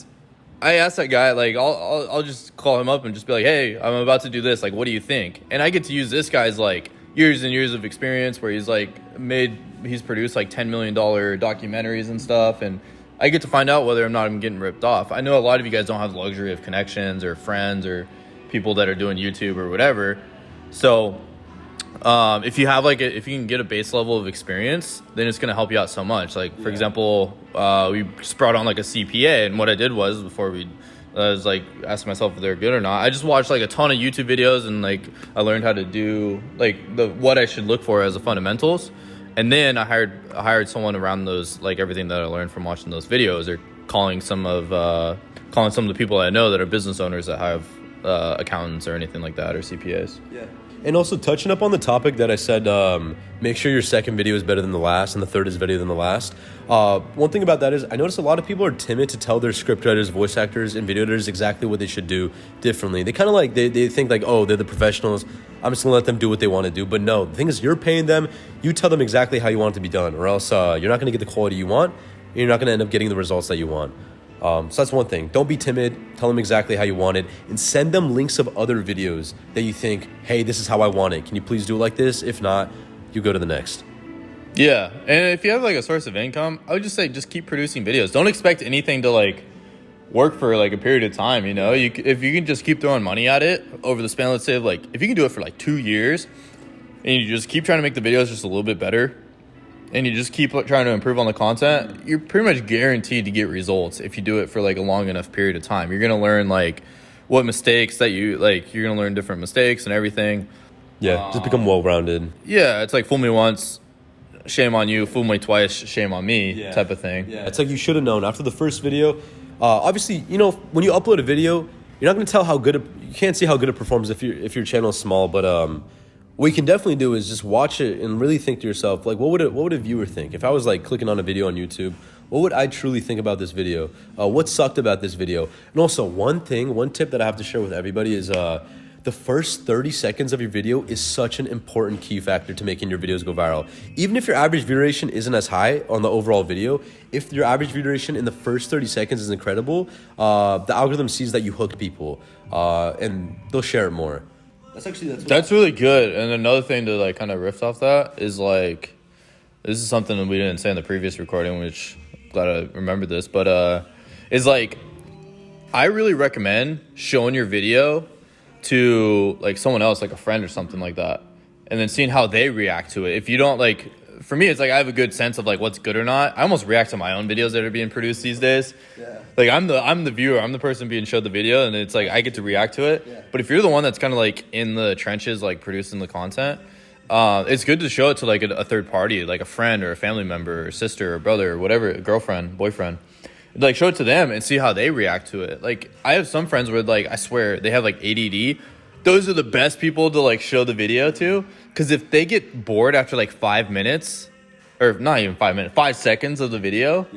I asked that guy, like, I'll just call him up and just be like, hey, I'm about to do this. Like, what do you think? And I get to use this guy's, like, years and years of experience where he's, like, he's produced, like, $10 million documentaries and stuff. And I get to find out whether or not I'm getting ripped off. I know a lot of you guys don't have the luxury of connections or friends or people that are doing YouTube or whatever. So if you have, if you can get a base level of experience, then it's going to help you out so much. Like, for example, we just brought on, like, a CPA, and what I did was, before I was, like, asking myself if they're good or not, I just watched, like, a ton of YouTube videos, and, like, I learned how to do, like, what I should look for as the fundamentals. And then I hired someone around those, like, everything that I learned from watching those videos, or calling some of the people I know that are business owners that have accountants or anything like that, or CPAs. Yeah. And also touching up on the topic that I said, make sure your second video is better than the last and the third is better than the last. One thing about that is I notice a lot of people are timid to tell their scriptwriters, voice actors, and video editors exactly what they should do differently. They kind of like, they think like, oh, they're the professionals, I'm just gonna let them do what they want to do. But no, the thing is, you're paying them, you tell them exactly how you want it to be done, or else you're not gonna get the quality you want, and you're not gonna end up getting the results that you want. So that's one thing. Don't be timid. Tell them exactly how you want it, and send them links of other videos that you think, hey, this is how I want it. Can you please do it like this? If not, you go to the next. Yeah, and if you have like a source of income, I would just say just keep producing videos. Don't expect anything to like work for like a period of time. You know, if you can just keep throwing money at it over the span, let's say like if you can do it for like 2 years, and you just keep trying to make the videos just a little bit better, and you just keep trying to improve on the content, you're pretty much guaranteed to get results if you do it for like a long enough period of time. You're gonna learn like what mistakes that you like. You're gonna learn different mistakes and everything. Yeah, just become well-rounded. Yeah, it's like fool me once, shame on you. Fool me twice, shame on me, type of thing. Yeah, it's like you should have known after the first video. Obviously, you know, when you upload a video, you're not going to tell how good you can't see how good it performs if your channel is small. But what you can definitely do is just watch it and really think to yourself, like, what would a viewer think if I was like clicking on a video on YouTube? What would I truly think about this video? What sucked about this video? And also, one tip that I have to share with everybody is the first 30 seconds of your video is such an important key factor to making your videos go viral. Even if your average view duration isn't as high on the overall video, if your average view duration in the first 30 seconds is incredible, the algorithm sees that you hooked people, and they'll share it more. That's really good. And another thing to like kind of riff off that is like, this is something that we didn't say in the previous recording, which I'm glad I remembered this, but is like, I really recommend showing your video to like someone else, like a friend or something like that, and then seeing how they react to it. If you don't like, for me, it's like I have a good sense of like what's good or not. I almost react to my own videos that are being produced these days. Yeah. Like I'm the viewer, I'm the person being showed the video, and it's like I get to react to it. Yeah. But if you're the one that's kind of like in the trenches, like producing the content, it's good to show it to like a third party, like a friend or a family member or sister or brother or whatever, girlfriend, boyfriend. Like show it to them and see how they react to it. Like I have some friends where like I swear they have like ADD. Those are the best people to like show the video to, because if they get bored after like 5 minutes, or not even 5 minutes, 5 seconds of the video,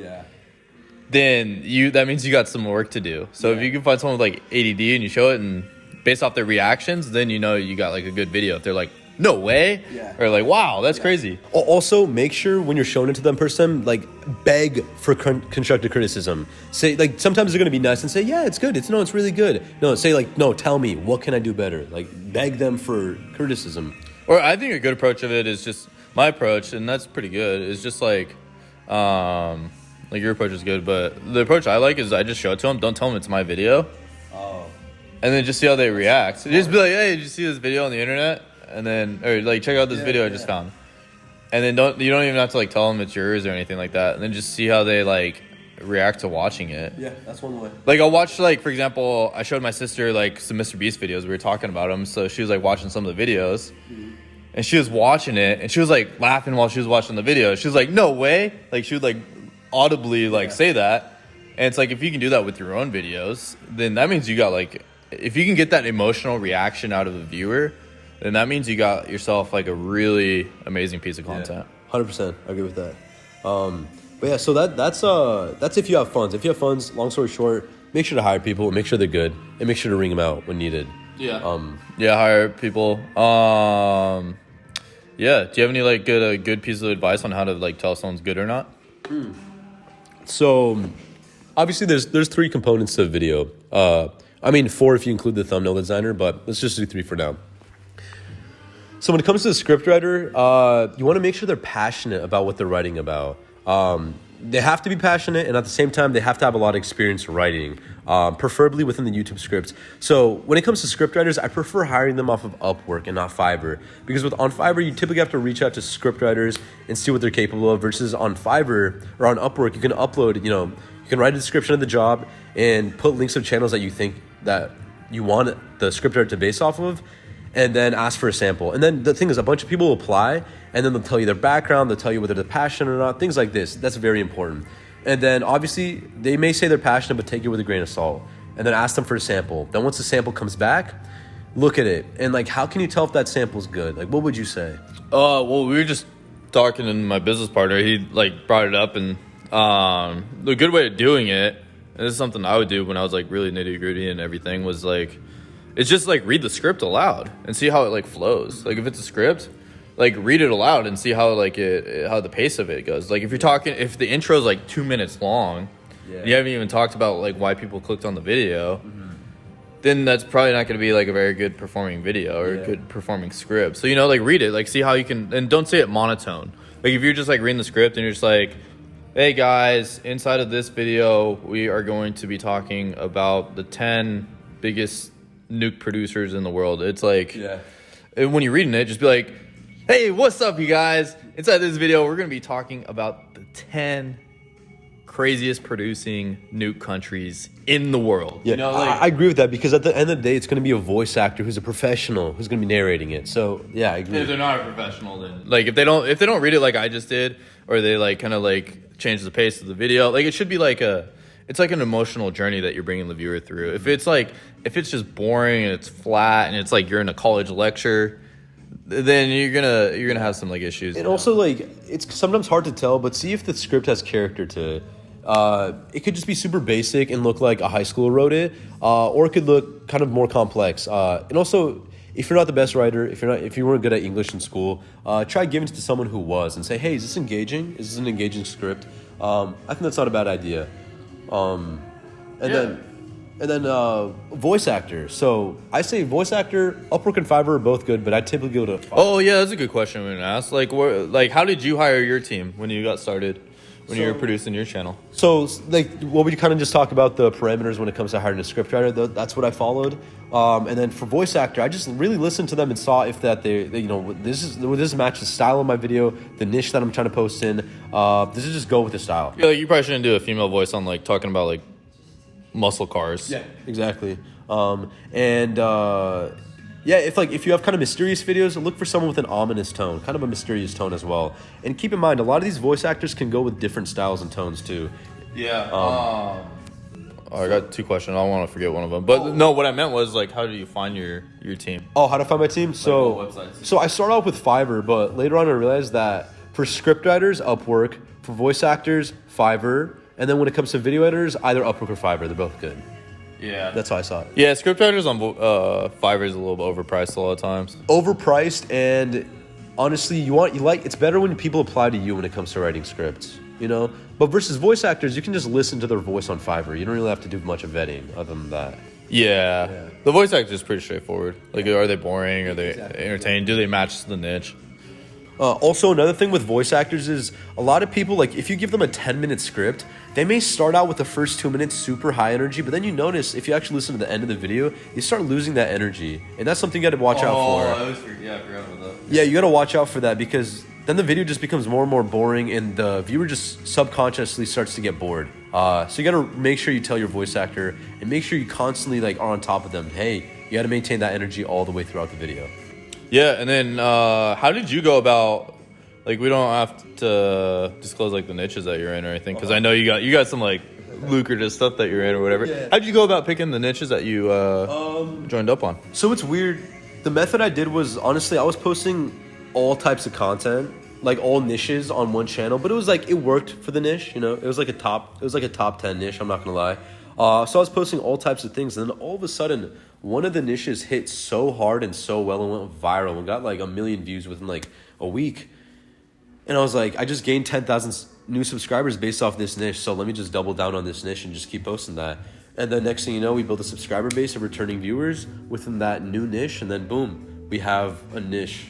then that means you got some work to do. So if you can find someone with like ADD and you show it, and based off their reactions, then you know you got like a good video. If they're like, no way, or like, wow, that's crazy. Also, make sure when you're showing it to them person, like beg for constructive criticism. Say like, sometimes they're gonna be nice and say, yeah, it's good. It's really good. No, say like, no, tell me, what can I do better? Like beg them for criticism. Or I think a good approach of it is just my approach, and that's pretty good. Is just like your approach is good, but the approach I like is I just show it to them. Don't tell them it's my video. Oh. And then just see how they react. So just be like, hey, did you see this video on the internet? And then, or like, check out this video I just found. And then you don't even have to like tell them it's yours or anything like that. And then just see how they like react to watching it. Yeah, that's one way. Like I'll watch, like, for example, I showed my sister like some Mr. Beast videos. We were talking about them. So she was like watching some of the videos. Mm-hmm. And she was watching it and she was like laughing while she was watching the video. She was like, no way. Like she would like audibly like say that. And it's like, if you can do that with your own videos, then that means you got like, if you can get that emotional reaction out of the viewer, then that means you got yourself like a really amazing piece of content. 100%. I agree with that. But yeah, so that's if you have funds. If you have funds, long story short, make sure to hire people, make sure they're good, and make sure to ring them out when needed. Yeah. Hire people. Yeah. Do you have any like good piece of advice on how to like tell if someone's good or not? So obviously there's 3 components to a video. 4 if you include the thumbnail designer, but let's just do 3 for now. So when it comes to the scriptwriter, you want to make sure they're passionate about what they're writing about. They have to be passionate, and at the same time, they have to have a lot of experience writing, preferably within the YouTube scripts. So when it comes to scriptwriters, I prefer hiring them off of Upwork and not Fiverr, because on Fiverr, you typically have to reach out to scriptwriters and see what they're capable of, versus on Fiverr or on Upwork, you can upload, you can write a description of the job and put links of channels that you think that you want the scriptwriter to base off of, and then ask for a sample. And then the thing is, a bunch of people will apply, and then they'll tell you their background, they'll tell you whether they're passionate or not, things like this. That's very important. And then obviously, they may say they're passionate, but take it with a grain of salt. And then ask them for a sample. Then once the sample comes back, look at it. And like, how can you tell if that sample's good? Like, what would you say? Well, we were just talking, and my business partner, he like brought it up, and the good way of doing it, and this is something I would do when I was like really nitty gritty and everything, was like, it's just like read the script aloud and see how it like flows. Like if it's a script, like read it aloud and see how like how the pace of it goes. Like if the intro is like 2 minutes long, you haven't even talked about like why people clicked on the video, then that's probably not going to be like a very good performing video or a good performing script. So like read it, like see how you can, and don't say it monotone. Like if you're just like reading the script and you're just like, hey guys, inside of this video we are going to be talking about the 10 biggest nuke producers in the world. It's like, when you're reading it, just be like, Hey, what's up, you guys? Inside this video, we're going to be talking about the 10 craziest producing nuke countries in the world. Yeah, I agree with that because at the end of the day, it's going to be a voice actor who's a professional who's going to be narrating it. So yeah, I agree. If they're not a professional, then like if they don't read it like I just did, or they like kind of like change the pace of the video, like it should be like it's like an emotional journey that you're bringing the viewer through. If it's just boring and it's flat and it's like you're in a college lecture, then you're gonna have some like issues. And also like it's sometimes hard to tell, but see if the script has character to it. It could just be super basic and look like a high schooler wrote it, or it could look kind of more complex. And also, if you're not the best writer, if you weren't good at English in school, try giving it to someone who was and say, hey, is this engaging? Is this an engaging script? I think that's not a bad idea. And then voice actor. So I say voice actor, Upwork and Fiverr are both good, but I typically go to Fiverr. Oh yeah, that's a good question we're gonna ask. Like how did you hire your team when you got started? When you were producing your channel? So, like, what we kind of just talked about the parameters when it comes to hiring a scriptwriter. That's what I followed. And then for voice actor, I just really listened to them and saw if that they this match the style of my video, the niche that I'm trying to post in. This is just go with the style. Yeah, like you probably shouldn't do a female voice on like talking about like muscle cars. Yeah, exactly. Yeah, if you have kind of mysterious videos, look for someone with an ominous tone, kind of a mysterious tone as well. And keep in mind, a lot of these voice actors can go with different styles and tones too. Yeah. I got two questions. I don't want to forget one of them. But no, what I meant was like, how do you find your team? Oh, how to find my team? So, what websites? So I started off with Fiverr, but later on I realized that for scriptwriters, Upwork, for voice actors, Fiverr, and then when it comes to video editors, either Upwork or Fiverr. They're both good. Yeah, that's how I saw it. Yeah, scriptwriters on Fiverr is a little bit overpriced a lot of times. Overpriced, and honestly, it's better when people apply to you when it comes to writing scripts, you know. But versus voice actors, you can just listen to their voice on Fiverr. You don't really have to do much of vetting other than that. Yeah. The voice actor is pretty straightforward. Like, are they boring? Are they entertaining? Do they match the niche? Also, another thing with voice actors is a lot of people, like, if you give them a 10-minute script, they may start out with the first 2 minutes super high energy, but then you notice if you actually listen to the end of the video, you start losing that energy. And that's something you got to watch out for. I forgot about that. Yeah, you got to watch out for that because then the video just becomes more and more boring and the viewer just subconsciously starts to get bored. So you got to make sure you tell your voice actor and make sure you constantly like are on top of them. Hey, you got to maintain that energy all the way throughout the video. Yeah, and then how did you go about, like, we don't have to disclose like the niches that you're in or anything, because I know you got some like lucrative stuff that you're in or whatever. Yeah. How did you go about picking the niches that you joined up on? So it's weird. The method I did was, honestly, I was posting all types of content, like all niches on one channel, but it was like, it worked for the niche, you know. It was like a top 10 niche, I'm not gonna lie. So I was posting all types of things, and then all of a sudden, one of the niches hit so hard and so well and went viral and got like 1 million views within like a week. And I was like, I just gained 10,000 new subscribers based off this niche, so let me just double down on this niche and just keep posting that. And then next thing you know, we built a subscriber base of returning viewers within that new niche, and then boom, we have a niche,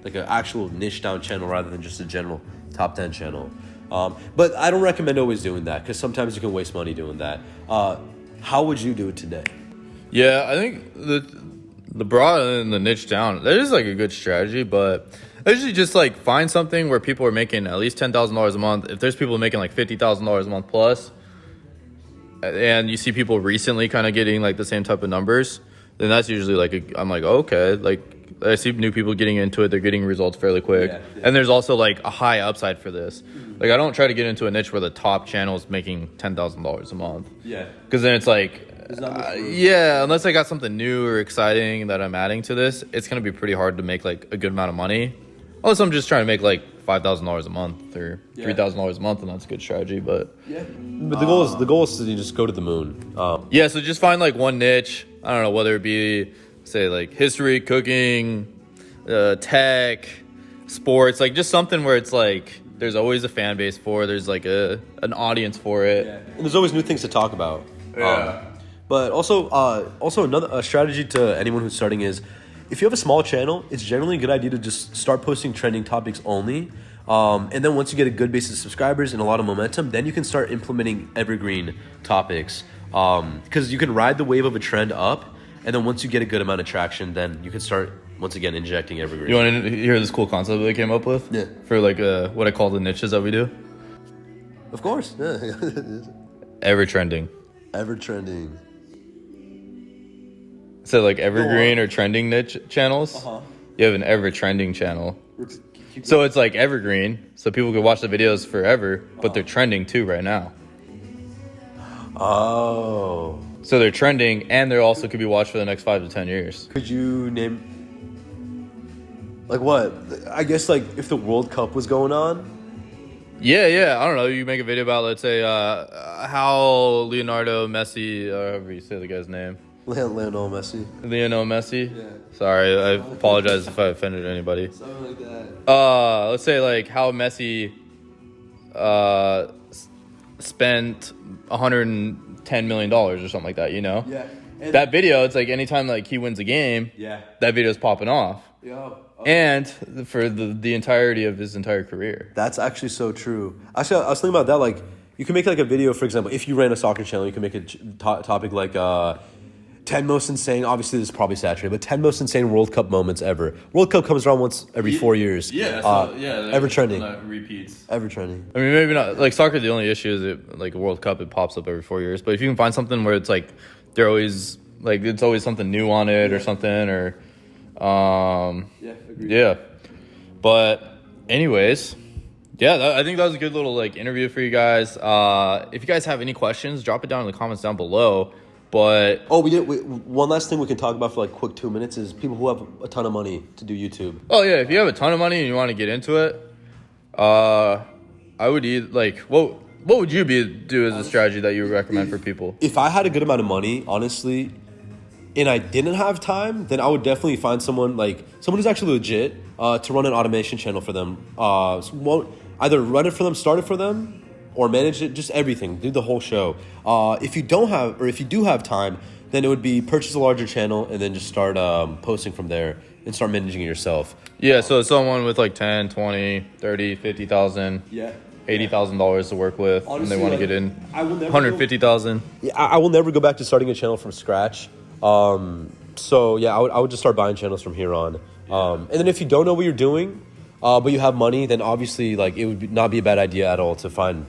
like an actual niche down channel rather than just a general top 10 channel. But I don't recommend always doing that because sometimes you can waste money doing that. How would you do it today? Yeah, I think the broad and the niche down, that is like a good strategy, but I usually just like find something where people are making at least $10,000 a month. If there's people making like $50,000 a month plus, and you see people recently kind of getting like the same type of numbers, then that's usually like I'm like, okay, like I see new people getting into it, they're getting results fairly quick. Yeah. And there's also like a high upside for this. Like I don't try to get into a niche where the top channel is making $10,000 a month. Yeah. Because then it's like, unless I got something new or exciting that I'm adding to this, it's going to be pretty hard to make like a good amount of money. Unless I'm just trying to make like $5,000 a month or $3,000 a month, and that's a good strategy. But but the goal is to just go to the moon. Yeah, so just find like one niche. I don't know, whether it be say like history, cooking, tech, sports, like just something where it's like there's always a fan base for, there's like an audience for it. Yeah. And there's always new things to talk about. Yeah. But also another strategy to anyone who's starting is, if you have a small channel, it's generally a good idea to just start posting trending topics only. And then once you get a good base of subscribers and a lot of momentum, then you can start implementing evergreen topics. Because you can ride the wave of a trend up, And then once you get a good amount of traction, then you can start, once again, injecting evergreen. You want to hear this cool concept that they came up with? Yeah. For like what I call the niches that we do? Of course. Yeah. Ever trending. Ever trending. So like evergreen or trending niche channels. Uh-huh. You have an ever trending channel. So it's like evergreen, so people could watch the videos forever, but they're trending too right now. Oh. So they're trending, and they also could be watched for the next 5 to 10 years. Could you name, like what? I guess like if the World Cup was going on. Yeah. I don't know. You make a video about, let's say, how Leonardo Messi, or however you say the guy's name. Lionel Messi. Lionel Messi? Yeah. Sorry, I apologize if I offended anybody. Something like that. Let's say like how Messi spent $110 million or something like that, you know? Yeah. And that video, it's like anytime like he wins a game, yeah. that video's popping off. Yeah. And for the entirety of his entire career. That's actually so true. Actually, I was thinking about that. Like, you can make like a video, for example, if you ran a soccer channel, you can make a topic like 10 most insane, obviously this is probably saturated, but 10 most insane World Cup moments ever. World Cup comes around once every 4 years. Ever trending. Repeats. Ever trending. I mean, maybe not. Like, soccer, the only issue is it, like a World Cup, it pops up every 4 years. But if you can find something where it's like, they're always, like, it's always something new on it or something, or, Agreed. yeah. But anyways, yeah, I think that was a good little, like, interview for you guys. If you guys have any questions, drop it down in the comments down below. But one last thing we can talk about for like quick 2 minutes is people who have a ton of money to do YouTube. oh yeah, if you have a ton of money and you want to get into it, I would what would you do as a strategy that you would recommend for people? If I had a good amount of money, honestly, and I didn't have time, then I would definitely find someone who's actually legit to run an automation channel for them. Either run it for them, start it for them, or manage it, just everything, do the whole show. If you do have time, then it would be purchase a larger channel and then just start posting from there and start managing it yourself. Yeah, so someone with like 10, 20, 30, 50,000, $80,000 to work with, honestly, and they want to get in 150,000. I will never go back to starting a channel from scratch. So yeah, I would just start buying channels from here on. And then if you don't know what you're doing, but you have money, then obviously like it would not be a bad idea at all to find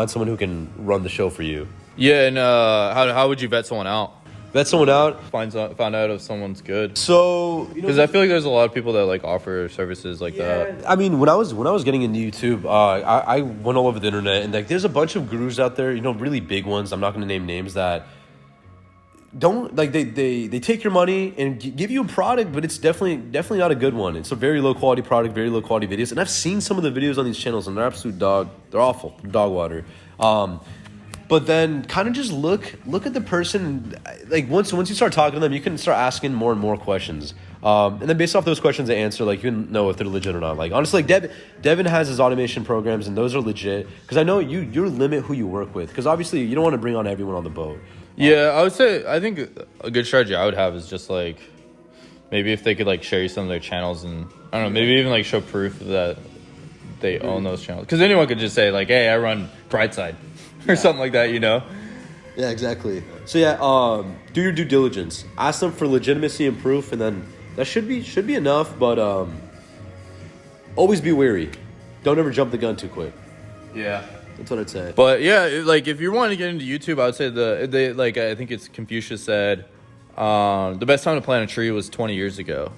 someone who can run the show for you. Yeah, and how would you vet someone out? Vet someone out? Find out if someone's good. So, because I feel like there's a lot of people that like offer services like that. I mean, when I was getting into YouTube, I went all over the internet, and like there's a bunch of gurus out there, really big ones. I'm not going to name names that don't like they take your money and give you a product, but it's definitely not a good one. It's a very low quality product, very low quality videos, and I've seen some of the videos on these channels, and they're absolute they're awful, dog water. But then kind of just look at the person. Like once you start talking to them, you can start asking more and more questions, and then based off those questions they answer, like you can know if they're legit or not. Like honestly, like Devin has his automation programs, and those are legit because I know you limit who you work with, because obviously you don't want to bring on everyone on the boat. Yeah, I think a good strategy I would have is just like maybe if they could like share you some of their channels, and I don't know, maybe even like show proof that they own those channels, because anyone could just say like, hey, I run Brightside or something like that, Yeah, exactly. So yeah, do your due diligence. Ask them for legitimacy and proof, and then that should be enough. But always be wary. Don't ever jump the gun too quick. Yeah. That's what I'd say. But yeah, like if you want to get into YouTube, I would say I think it's Confucius said, the best time to plant a tree was 20 years ago.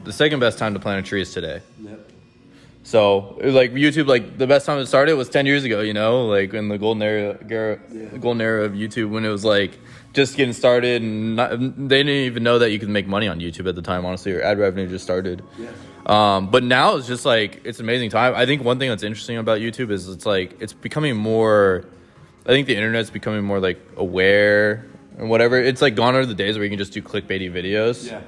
The second best time to plant a tree is today. Yep. So like YouTube, like the best time to start it was 10 years ago, like in the golden era of YouTube, when it was like just getting started, and they didn't even know that you could make money on YouTube at the time, honestly, or ad revenue just started. Yeah. But now it's just like, it's an amazing time. I think one thing that's interesting about YouTube is it's becoming more, I think the internet's becoming more like aware and whatever. It's like gone are the days where you can just do clickbaity videos. Yeah.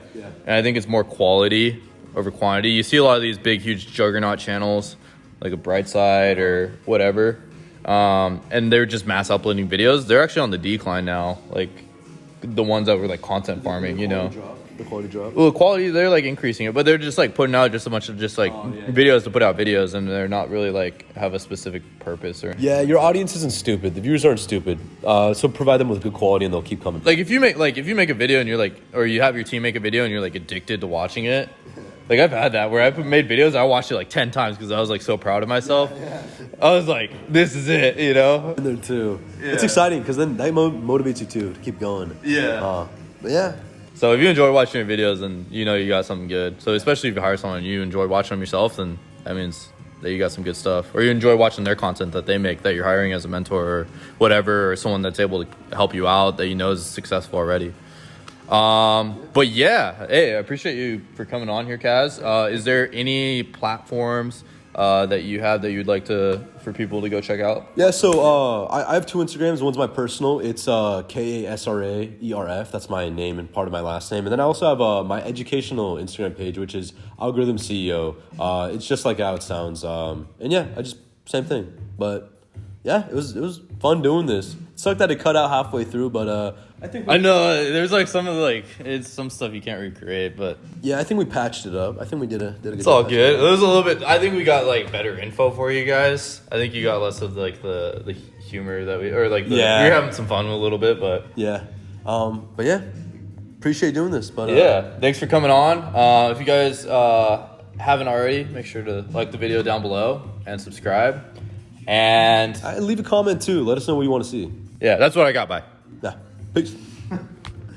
And I think it's more quality over quantity. You see a lot of these big, huge juggernaut channels, like a Brightside or whatever. And they're just mass uploading videos. They're actually on the decline now. Like the ones that were like content farming, The quality drop. Well, the quality, they're like increasing it, but they're just like putting out just a bunch of just like videos to put out videos, and they're not really like have a specific purpose or. Yeah, your audience isn't stupid. The viewers aren't stupid. So provide them with good quality, and they'll keep coming. Like if you make a video and you're like, or you have your team make a video and you're like addicted to watching it. Like I've had that where I've made videos, I watched it like 10 times because I was like so proud of myself. I was like, this is it, you know. In there too. Yeah. It's exciting because then that motivates you too to keep going. Yeah. But yeah. So if you enjoy watching your videos, then you know you got something good. So especially if you hire someone and you enjoy watching them yourself, then that means that you got some good stuff. Or you enjoy watching their content that they make, that you're hiring as a mentor or whatever, or someone that's able to help you out that you know is successful already. But yeah, hey, I appreciate you for coming on here, Kaz. Is there any platforms that you have that you'd like for people to go check out? Yeah, so I have 2 Instagrams. One's my personal. It's KasraErf. That's my name and part of my last name. And then I also have my educational Instagram page, which is Algorithm CEO. It's just like how it sounds. And yeah, same thing. But yeah, it was fun doing this. It sucked that it cut out halfway through, but I know there's like it's some stuff you can't recreate, but yeah, I think we patched it up. I think we did a good. It's all good. It was a little bit. I think we got like better info for you guys. I think you got less of like the humor that we or like we were having some fun a little bit, but yeah, but yeah, appreciate doing this. But yeah, thanks for coming on. If you guys haven't already, make sure to like the video down below and subscribe, and leave a comment too. Let us know what you want to see. Yeah, that's what I got. Bye. Yeah. Peace.